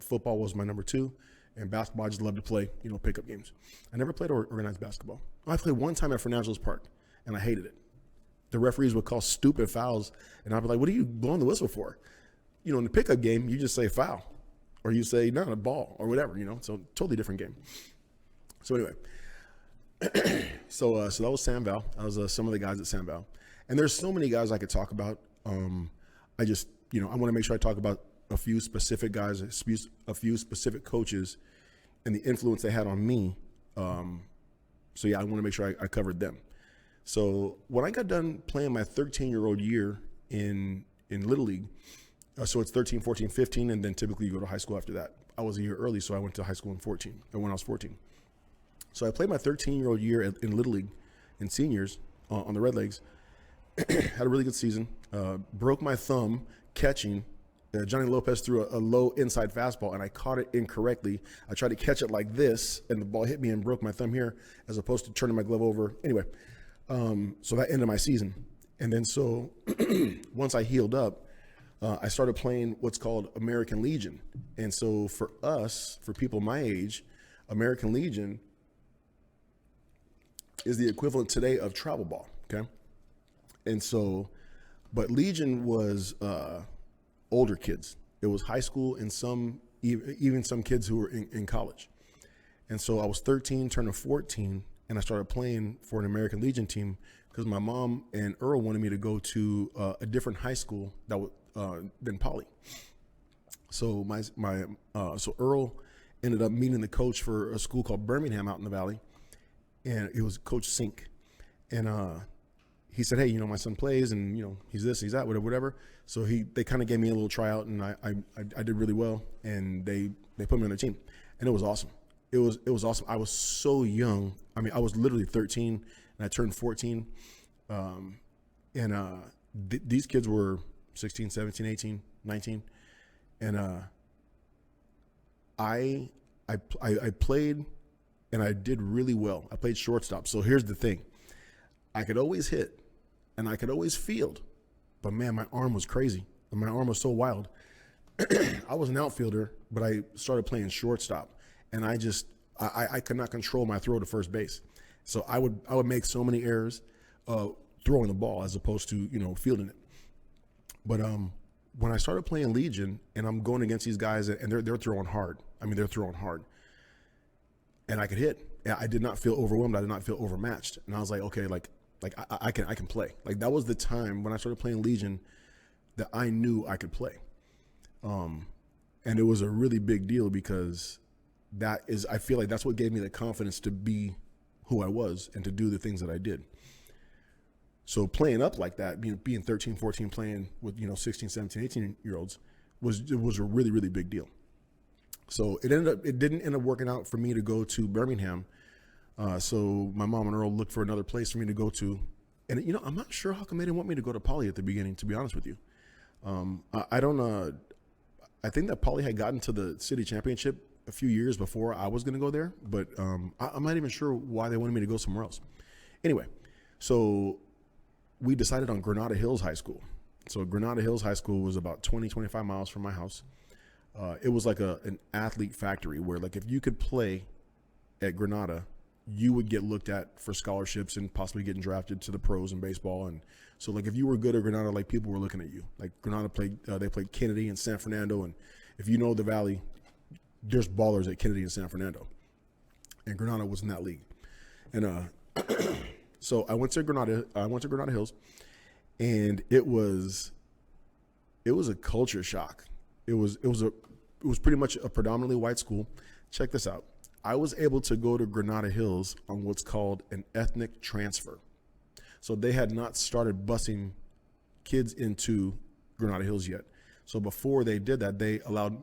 football was my number 2, and basketball I just loved to play, you know, pickup games. I never played organized basketball. I played one time at Fernando's Park, and I hated it. The referees would call stupid fouls, and I'd be like, what are you blowing the whistle for? You know, in the pickup game, you just say foul, or you say, no, a ball, or whatever, you know, so totally different game. So anyway, so that was Sam Val. That was some of the guys at Sam Val. And there's so many guys I could talk about. I just, you know, I want to make sure I talk about a few specific guys, a few specific coaches, and the influence they had on me. So yeah, I want to make sure I covered them. So when I got done playing my 13-year-old year in Little League, so it's 13, 14, 15, and then typically you go to high school after that. I was a year early, so I went to high school when I was 14. So I played my 13-year-old year in Little League in seniors on the Red Legs. Had a really good season. Broke my thumb catching. Johnny Lopez threw a low inside fastball, and I caught it incorrectly. I tried to catch it like this, and the ball hit me and broke my thumb here, as opposed to turning my glove over. Anyway, so that ended my season. And then so once I healed up, I started playing what's called American Legion. And so for us, for people my age, American Legion is the equivalent today of travel ball, okay? And so, but Legion was older kids. It was high school and even some kids who were in college. And so I was 13, turning 14, and I started playing for an American Legion team because my mom and Earl wanted me to go to a different high school than Poly. So so Earl ended up meeting the coach for a school called Birmingham out in the Valley, and it was Coach Sink. And he said, hey, you know, my son plays, and, you know, he's this, he's that, whatever. So they kind of gave me a little tryout, and I did really well, and they put me on their team, and it was awesome. It was awesome. I was so young. I mean, I was literally 13, and I turned 14. These kids were 16, 17, 18, 19. And I played, and I did really well. I played shortstop. So here's the thing. I could always hit, and I could always field. But, man, my arm was crazy. My arm was so wild. I was an outfielder, but I started playing shortstop. And I could not control my throw to first base. So I would make so many errors throwing the ball as opposed to, you know, fielding it. But when I started playing Legion and I'm going against these guys and they're throwing hard. I mean, they're throwing hard. And I could hit. I did not feel overwhelmed. I did not feel overmatched. And I was like, okay, like I can play. Like that was the time when I started playing Legion that I knew I could play. And it was a really big deal because I feel like that's what gave me the confidence to be who I was and to do the things that I did. So playing up like that, being 13, 14, playing with, you know, 16, 17, 18-year-olds was a really, really big deal. So it didn't end up working out for me to go to Birmingham. So my mom and Earl looked for another place for me to go to. And, you know, I'm not sure how come they didn't want me to go to Poly at the beginning, to be honest with you. I think that Poly had gotten to the city championship a few years before I was going to go there, but I'm not even sure why they wanted me to go somewhere else. Anyway, so we decided on Granada Hills High School. So Granada Hills High School was about 25 miles from my house. It was like an athlete factory where, like, if you could play at Granada, you would get looked at for scholarships and possibly getting drafted to the pros in baseball. And so, like, if you were good at Granada, like, people were looking at you. Like, Granada they played Kennedy and San Fernando, and if you know the Valley, there's ballers at Kennedy and San Fernando, and Granada was in that league. And so I went to Granada Hills, and it was a culture shock. It was pretty much a predominantly white school. Check this out. I was able to go to Granada Hills on what's called an ethnic transfer. So they had not started busing kids into Granada Hills yet. So before they did that, they allowed,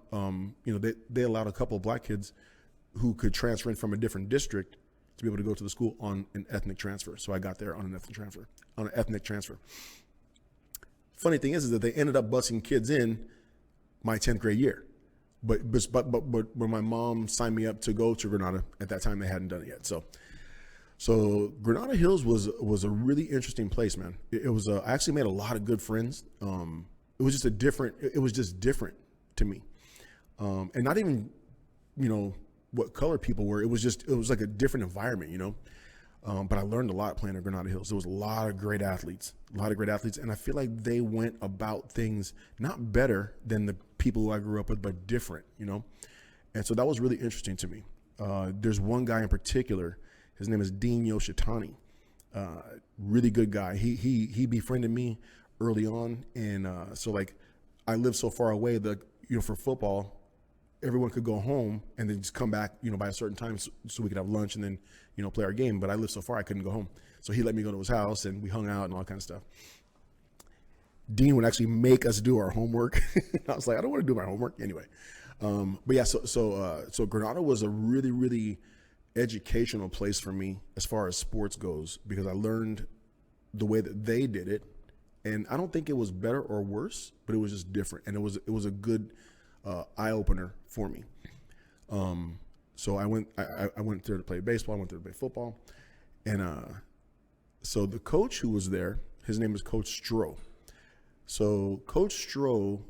they allowed a couple of black kids who could transfer in from a different district to be able to go to the school on an ethnic transfer. So I got there on an ethnic transfer. Funny thing is that they ended up busing kids in my 10th grade year. But when my mom signed me up to go to Granada, at that time they hadn't done it yet. So Granada Hills was a really interesting place, man. It was I actually made a lot of good friends. It was just different to me, and not even what color people were. It was like a different environment, But I learned a lot playing at Granada Hills. There was a lot of great athletes, and I feel like they went about things not better than the people who I grew up with, but different, And so that was really interesting to me. There's one guy in particular. His name is Dean Yoshitani. Really good guy. He befriended me early on, and so like I lived so far away that for football, everyone could go home and then just come back, by a certain time so we could have lunch and then, play our game. But I lived so far, I couldn't go home. So he let me go to his house and we hung out and all that kind of stuff. Dean would actually make us do our homework. I was like, I don't want to do my homework anyway. But yeah, so Granada was a really, really educational place for me as far as sports goes, because I learned the way that they did it. And I don't think it was better or worse, but it was just different. And it was a good eye opener for me. So I went there to play baseball. I went there to play football. And so the coach who was there, his name is Coach Stroh. So Coach Stroh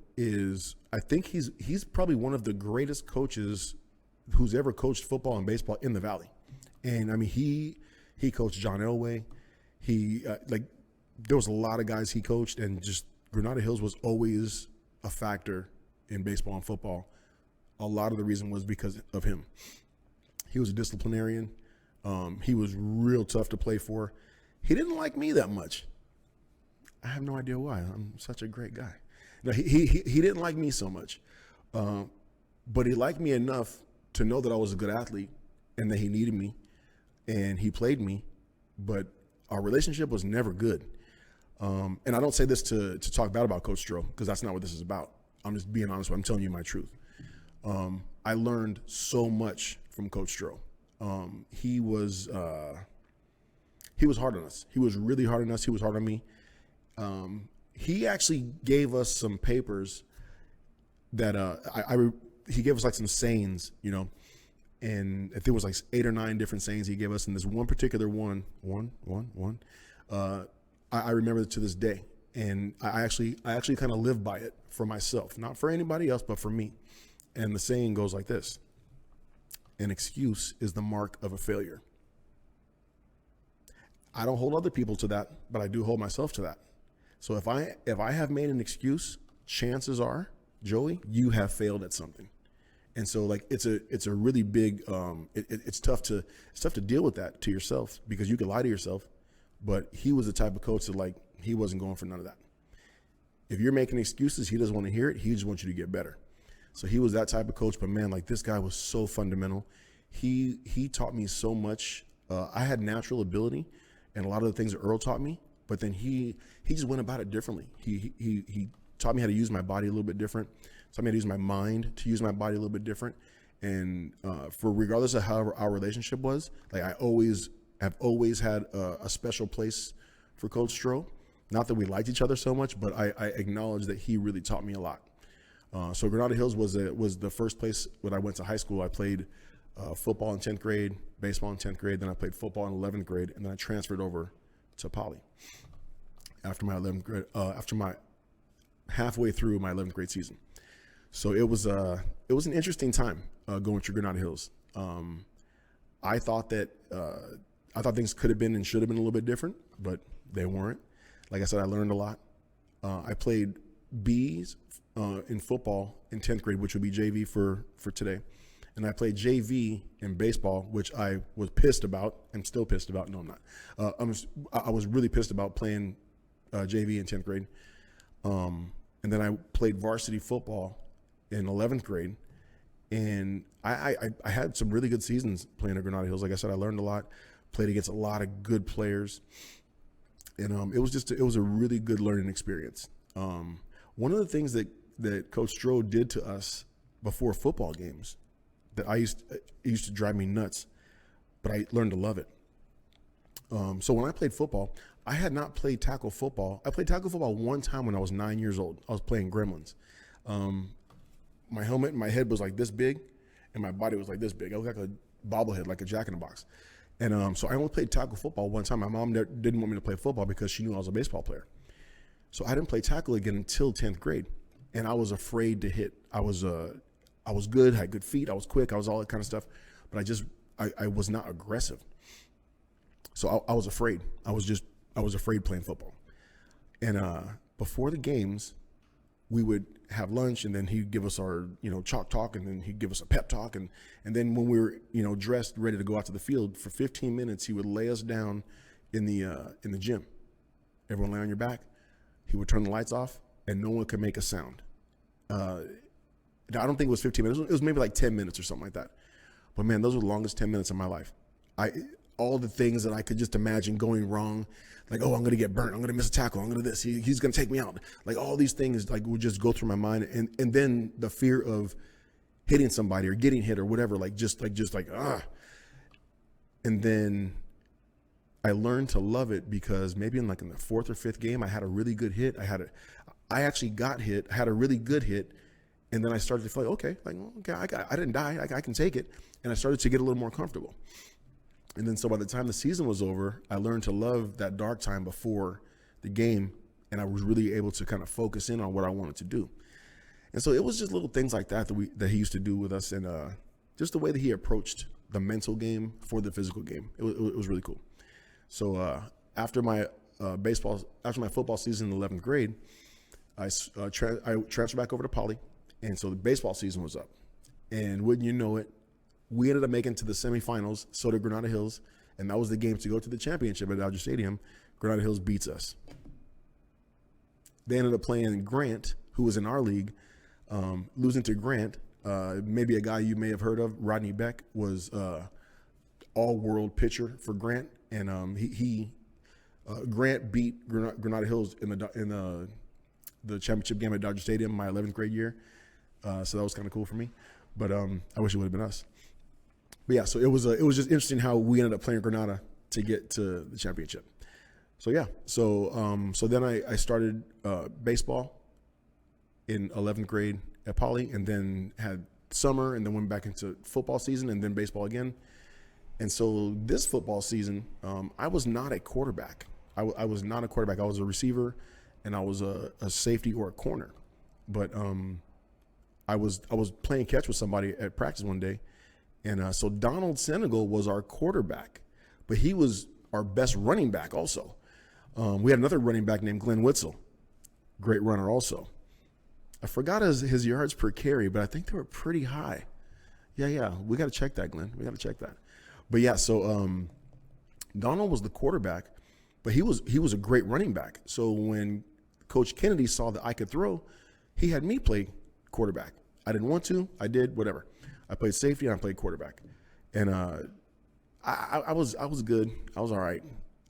I think he's probably one of the greatest coaches who's ever coached football and baseball in the Valley. And I mean, he coached John Elway. There was a lot of guys he coached, and just Granada Hills was always a factor in baseball and football. A lot of the reason was because of him. He was a disciplinarian. He was real tough to play for. He didn't like me that much. I have no idea why. I'm such a great guy. No, he didn't like me so much, but he liked me enough to know that I was a good athlete and that he needed me, and he played me. But our relationship was never good. And I don't say this to talk bad about Coach Stroh, because that's not what this is about. I'm just being honest. I'm telling you my truth. I learned so much from Coach Stroh. He was hard on us. He was really hard on us. He was hard on me. He actually gave us some papers that he gave us like some sayings, and I think it was like 8 or 9 different sayings he gave us. And this one particular one, I remember it to this day. And I actually kind of live by it for myself, not for anybody else, but for me. And the saying goes like this: an excuse is the mark of a failure. I don't hold other people to that, but I do hold myself to that. So if I have made an excuse, chances are, Joey, you have failed at something. And so like it's a really big it's tough to deal with that to yourself, because you can lie to yourself. But he was the type of coach that, like, he wasn't going for none of that. If you're making excuses, he doesn't want to hear it. He just wants you to get better. So he was that type of coach. But man, like, this guy was so fundamental. He taught me so much. I had natural ability and a lot of the things that Earl taught me, but then he just went about it differently. He taught me how to use my body a little bit different. Taught me how to use my mind to use my body a little bit different. And for regardless of how our relationship was, like, I have always had a special place for Coach Stroh. Not that we liked each other so much, but I acknowledge that he really taught me a lot. So Granada Hills was the first place when I went to high school. I played football in 10th grade, baseball in 10th grade. Then I played football in 11th grade, and then I transferred over to Poly after my 11th grade. After my halfway through my 11th grade season. So it was an interesting time going through Granada Hills. I thought things could have been and should have been a little bit different, but they weren't. Like I said, I learned a lot. I played B's in football in 10th grade, which would be JV for today. And I played JV in baseball, which I was pissed about. I'm still pissed about. No, I'm not. I was really pissed about playing JV in 10th grade. And then I played varsity football in 11th grade. And I had some really good seasons playing at Granada Hills. Like I said, I learned a lot, played against a lot of good players. And it was a really good learning experience. One of the things that Coach Stroh did to us before football games that it used to drive me nuts, but I learned to love it. So when I played football, I had not played tackle football. I played tackle football one time when I was 9 years old. I was playing Gremlins. My helmet and my head was like this big, and my body was like this big. I was like a bobblehead, like a jack-in-the-box. And so I only played tackle football one time. My mom didn't want me to play football because she knew I was a baseball player. So I didn't play tackle again until 10th grade, and I was afraid to hit. I was good, had good feet, I was quick, I was all that kind of stuff, but I was not aggressive. So I was afraid. I was afraid playing football. And before the games, we would have lunch, and then he'd give us our, chalk talk, and then he'd give us a pep talk, and then when we were, dressed, ready to go out to the field, for 15 minutes, he would lay us down in the gym. Everyone lay on your back. He would turn the lights off, and no one could make a sound. I don't think it was 15 minutes. It was maybe like 10 minutes or something like that. But man, those were the longest 10 minutes of my life. All the things that I could just imagine going wrong, like, oh, I'm going to get burnt. I'm going to miss a tackle. I'm going to this. He's going to take me out. Like all these things like would just go through my mind. And then the fear of hitting somebody or getting hit or whatever, just like, ah. And then I learned to love it because maybe in the fourth or fifth game, I had a really good hit. I actually got hit. I had a really good hit. And then I started to feel like, okay, I didn't die. I can take it. And I started to get a little more comfortable. And then so by the time the season was over, I learned to love that dark time before the game. And I was really able to kind of focus in on what I wanted to do. And so it was just little things like that that he used to do with us. And just the way that he approached the mental game for the physical game. It was really cool. So after my football season in 11th grade, I transferred back over to Poly. And so the baseball season was up. And wouldn't you know it, we ended up making it to the semifinals, so did Granada Hills. And that was the game to go to the championship at Dodger Stadium. Granada Hills beats us. They ended up playing Grant, who was in our league, losing to Grant. Maybe a guy you may have heard of, Rodney Beck, was all-world pitcher for Grant. And Grant beat Granada Hills in the championship game at Dodger Stadium my 11th grade year. So that was kind of cool for me, but I wish it would have been us. But yeah, so it was just interesting how we ended up playing Granada to get to the championship. So yeah, so then I started baseball in 11th grade at Poly, and then had summer, and then went back into football season, and then baseball again. And so this football season, I was not a quarterback. I was not a quarterback. I was a receiver, and I was a safety or a corner. But I was playing catch with somebody at practice one day, and so Donald Senegal was our quarterback, but he was our best running back also. We had another running back named Glenn Witzel, great runner also. I forgot his yards per carry, but I think they were pretty high. Yeah, we got to check that, Glenn. We got to check that. But yeah, so Donald was the quarterback, but he was a great running back. So when Coach Kennedy saw that I could throw, he had me play quarterback. I didn't want to. I did, whatever. I played safety and I played quarterback. And I was good. I was all right.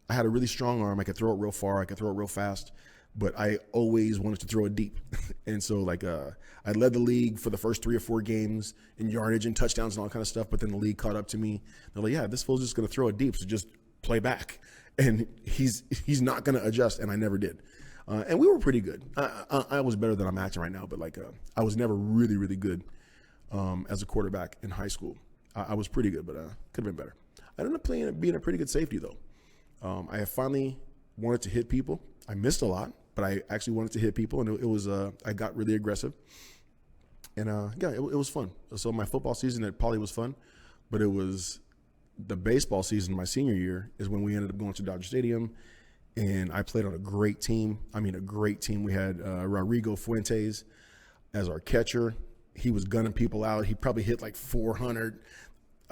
I had a really strong arm. I could throw it real far. I could throw it real fast. But I always wanted to throw it deep. And so I led the league for the first 3 or 4 games in yardage and touchdowns and all kind of stuff. But then the league caught up to me. They're like, yeah, this fool's just going to throw it deep. So just play back. And he's not going to adjust. And I never did. And we were pretty good. I was better than I'm acting right now, but like I was never really, really good as a quarterback in high school. I was pretty good, but could have been better. I ended up being a pretty good safety, though. I finally wanted to hit people. I missed a lot, but I actually wanted to hit people, and it was I got really aggressive. And yeah, it was fun. So my football season at Poly was fun, but it was the baseball season my senior year is when we ended up going to Dodger Stadium, and I played on a great team. I mean, a great team. We had Rodrigo Fuentes as our catcher. He was gunning people out. He probably hit like 400.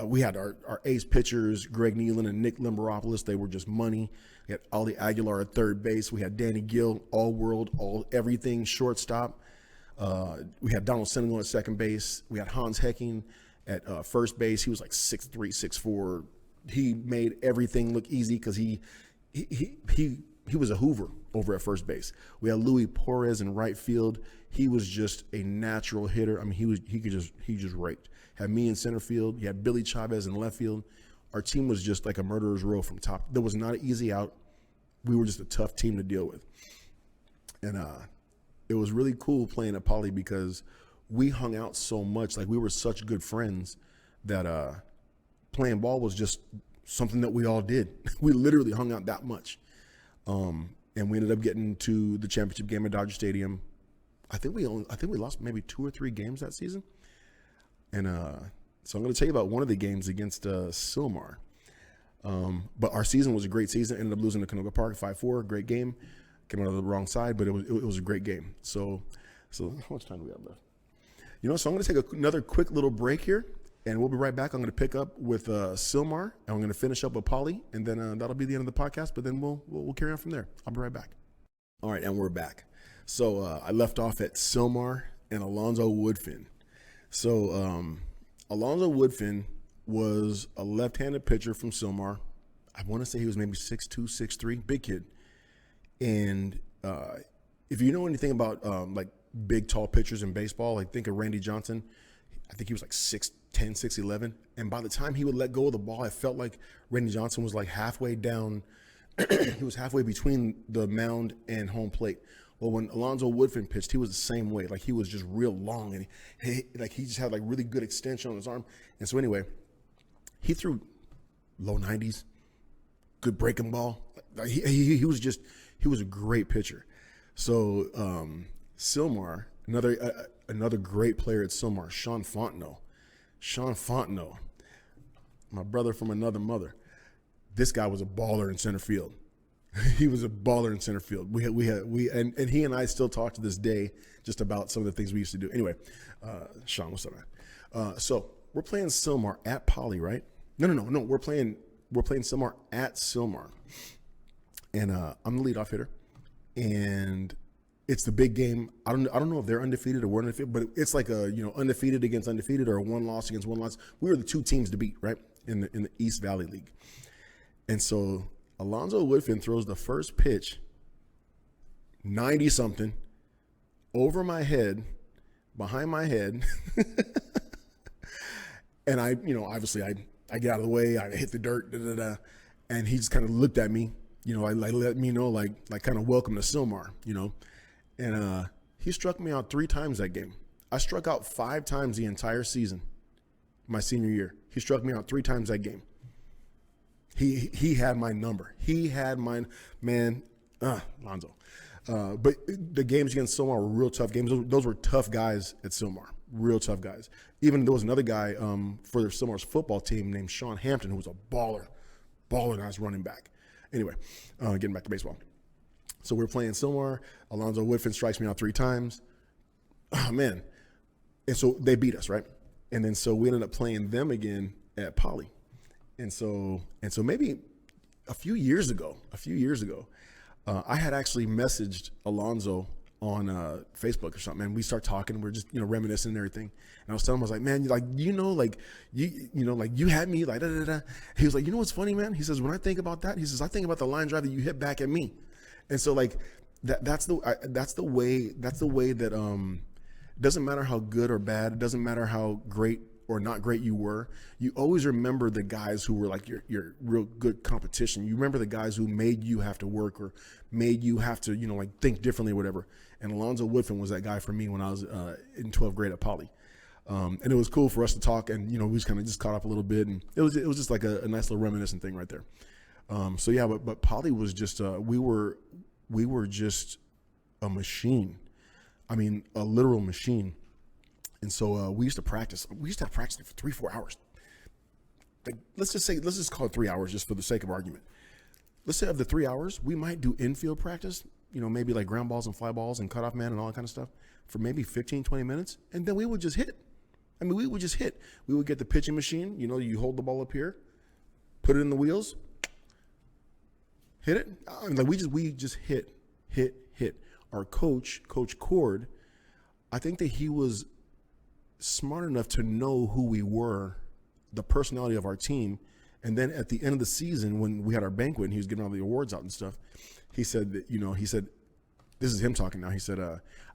We had our ace pitchers, Greg Nealon and Nick Limberopoulos. They were just money. We had Ali Aguilar at third base. We had Danny Gill, all everything, shortstop. We had Donald Senegal at second base. We had Hans Hecking at first base. He was like 6'3", 6'4". He made everything look easy because he was a Hoover over at first base. We had Louis Torres in right field. He was just a natural hitter. I mean, he just raked. Had me in center field. You had Billy Chavez in left field. Our team was just like a murderer's row from top. There was not an easy out. We were just a tough team to deal with. And it was really cool playing at Poly because we hung out so much. Like, we were such good friends that playing ball was just something that we all did. We literally hung out that much. And we ended up getting to the championship game at Dodger Stadium. I think we lost maybe 2 or 3 games that season. And so I'm going to tell you about one of the games against Silmar. But our season was a great season. Ended up losing to Canoga Park 5-4. Great game. Came out of the wrong side, but it was a great game. So how much time do we have left? So I'm going to take another quick little break here, and we'll be right back. I'm going to pick up with Silmar, and I'm going to finish up with Poly, and then that'll be the end of the podcast. But then we'll carry on from there. I'll be right back. All right, and we're back. So I left off at Silmar and Alonzo Woodfin. So Alonzo Woodfin was a left-handed pitcher from Silmar. I want to say he was maybe 6'2", 6'3", big kid. And if you know anything about like big, tall pitchers in baseball, like think of Randy Johnson. I think he was like 6'10", 6'11". And by the time he would let go of the ball, I felt like Randy Johnson was like halfway down. He was halfway between the mound and home plate. Well, when Alonzo Woodfin pitched, he was the same way. Like, he was just real long, and he just had like really good extension on his arm. And so anyway, he threw low 90s, good breaking ball. He was a great pitcher. So Silmar, another great player at Silmar, Sean Fontenot, my brother from another mother. This guy was a baller in center field. He was a baller in center field. And he and I still talk to this day just about some of the things we used to do. Anyway, Sean, what's up, man? So we're playing Silmar at Poly, right? No. We're playing Silmar at Silmar, and I'm the leadoff hitter, and it's the big game. I don't know if they're undefeated or we're undefeated, but it's like a undefeated against undefeated or a one loss against one loss. We were the 2 teams to beat, right, in the East Valley League, and so Alonzo Woodfin throws the first pitch, 90-something, over my head, behind my head. And I, obviously I get out of the way, I hit the dirt, and he just kind of looked at me, I let me know, like kind of welcome to Silmar, and he struck me out 3 times that game. I struck out 5 times the entire season, my senior year. He struck me out 3 times that game. He had my number. He had mine, man. Lonzo. But the games against Silmar were real tough games. Those were tough guys at Silmar, real tough guys. Even there was another guy for Silmar's football team named Sean Hampton, who was a baller guy's running back. Anyway, getting back to baseball. So we're playing Silmar. Alonzo Woodfin strikes me out 3 times. Oh, man. And so they beat us, right? And then so we ended up playing them again at Poly. And so maybe a few years ago, I had actually messaged Alonzo on Facebook or something, and we start talking. We're just reminiscing and everything. And I was telling him, I was like, man, like you had me like da da da. He was like, what's funny, man? He says, when I think about that, he says, I think about the line drive that you hit back at me. And so like that's the way that it doesn't matter how good or bad, it doesn't matter how great or not great you were, you always remember the guys who were like your real good competition. You remember the guys who made you have to work or made you have to, like think differently or whatever. And Alonzo Woodfin was that guy for me when I was in 12th grade at Poly. And it was cool for us to talk, and we just kind of just caught up a little bit, and it was just like a nice little reminiscent thing right there. So yeah, but Poly was just we were just a machine. I mean, a literal machine. And so we used to practice. We used to have practice for 3-4 hours. Like let's just call it 3 hours just for the sake of argument. Let's say of the 3 hours, we might do infield practice, maybe like ground balls and fly balls and cutoff man and all that kind of stuff for maybe 15, 20 minutes. And then we would just hit. I mean, we would just hit. We would get the pitching machine. You hold the ball up here, put it in the wheels, hit it. I mean, like we just hit. Our coach, Coach Cord, I think that he was smart enough to know who we were, the personality of our team. And then at the end of the season, when we had our banquet and he was giving all the awards out and stuff, he said that, this is him talking now. He said,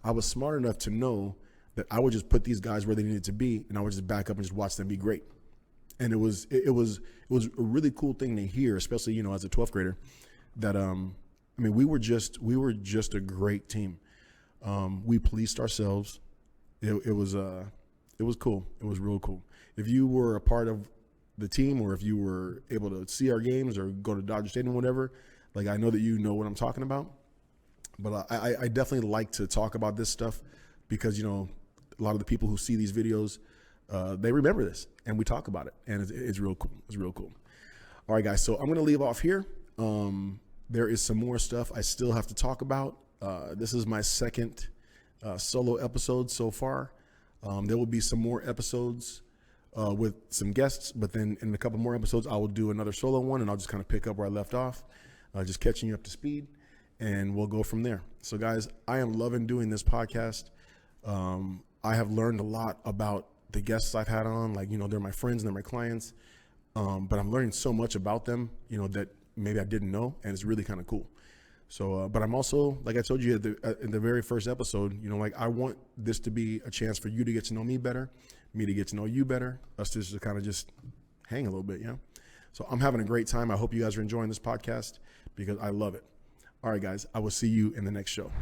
I was smart enough to know that I would just put these guys where they needed to be, and I would just back up and just watch them be great. And it was a really cool thing to hear, especially, as a 12th grader, that, we were just a great team. We policed ourselves. It was cool. It was real cool. If you were a part of the team, or if you were able to see our games or go to Dodger Stadium, whatever, like I know that you know what I'm talking about. But I definitely like to talk about this stuff because, a lot of the people who see these videos, they remember this and we talk about it, and it's real cool. It's real cool. All right, guys. So I'm going to leave off here. There is some more stuff I still have to talk about. This is my second solo episode so far. There will be some more episodes with some guests, but then in a couple more episodes, I will do another solo one, and I'll just kind of pick up where I left off, just catching you up to speed, and we'll go from there. So, guys, I am loving doing this podcast. I have learned a lot about the guests I've had on. Like, they're my friends and they're my clients, but I'm learning so much about them, that maybe I didn't know, and it's really kind of cool. So, but I'm also, like I told you in the very first episode, I want this to be a chance for you to get to know me better, me to get to know you better, us to just kind of just hang a little bit, So I'm having a great time. I hope you guys are enjoying this podcast because I love it. All right, guys, I will see you in the next show.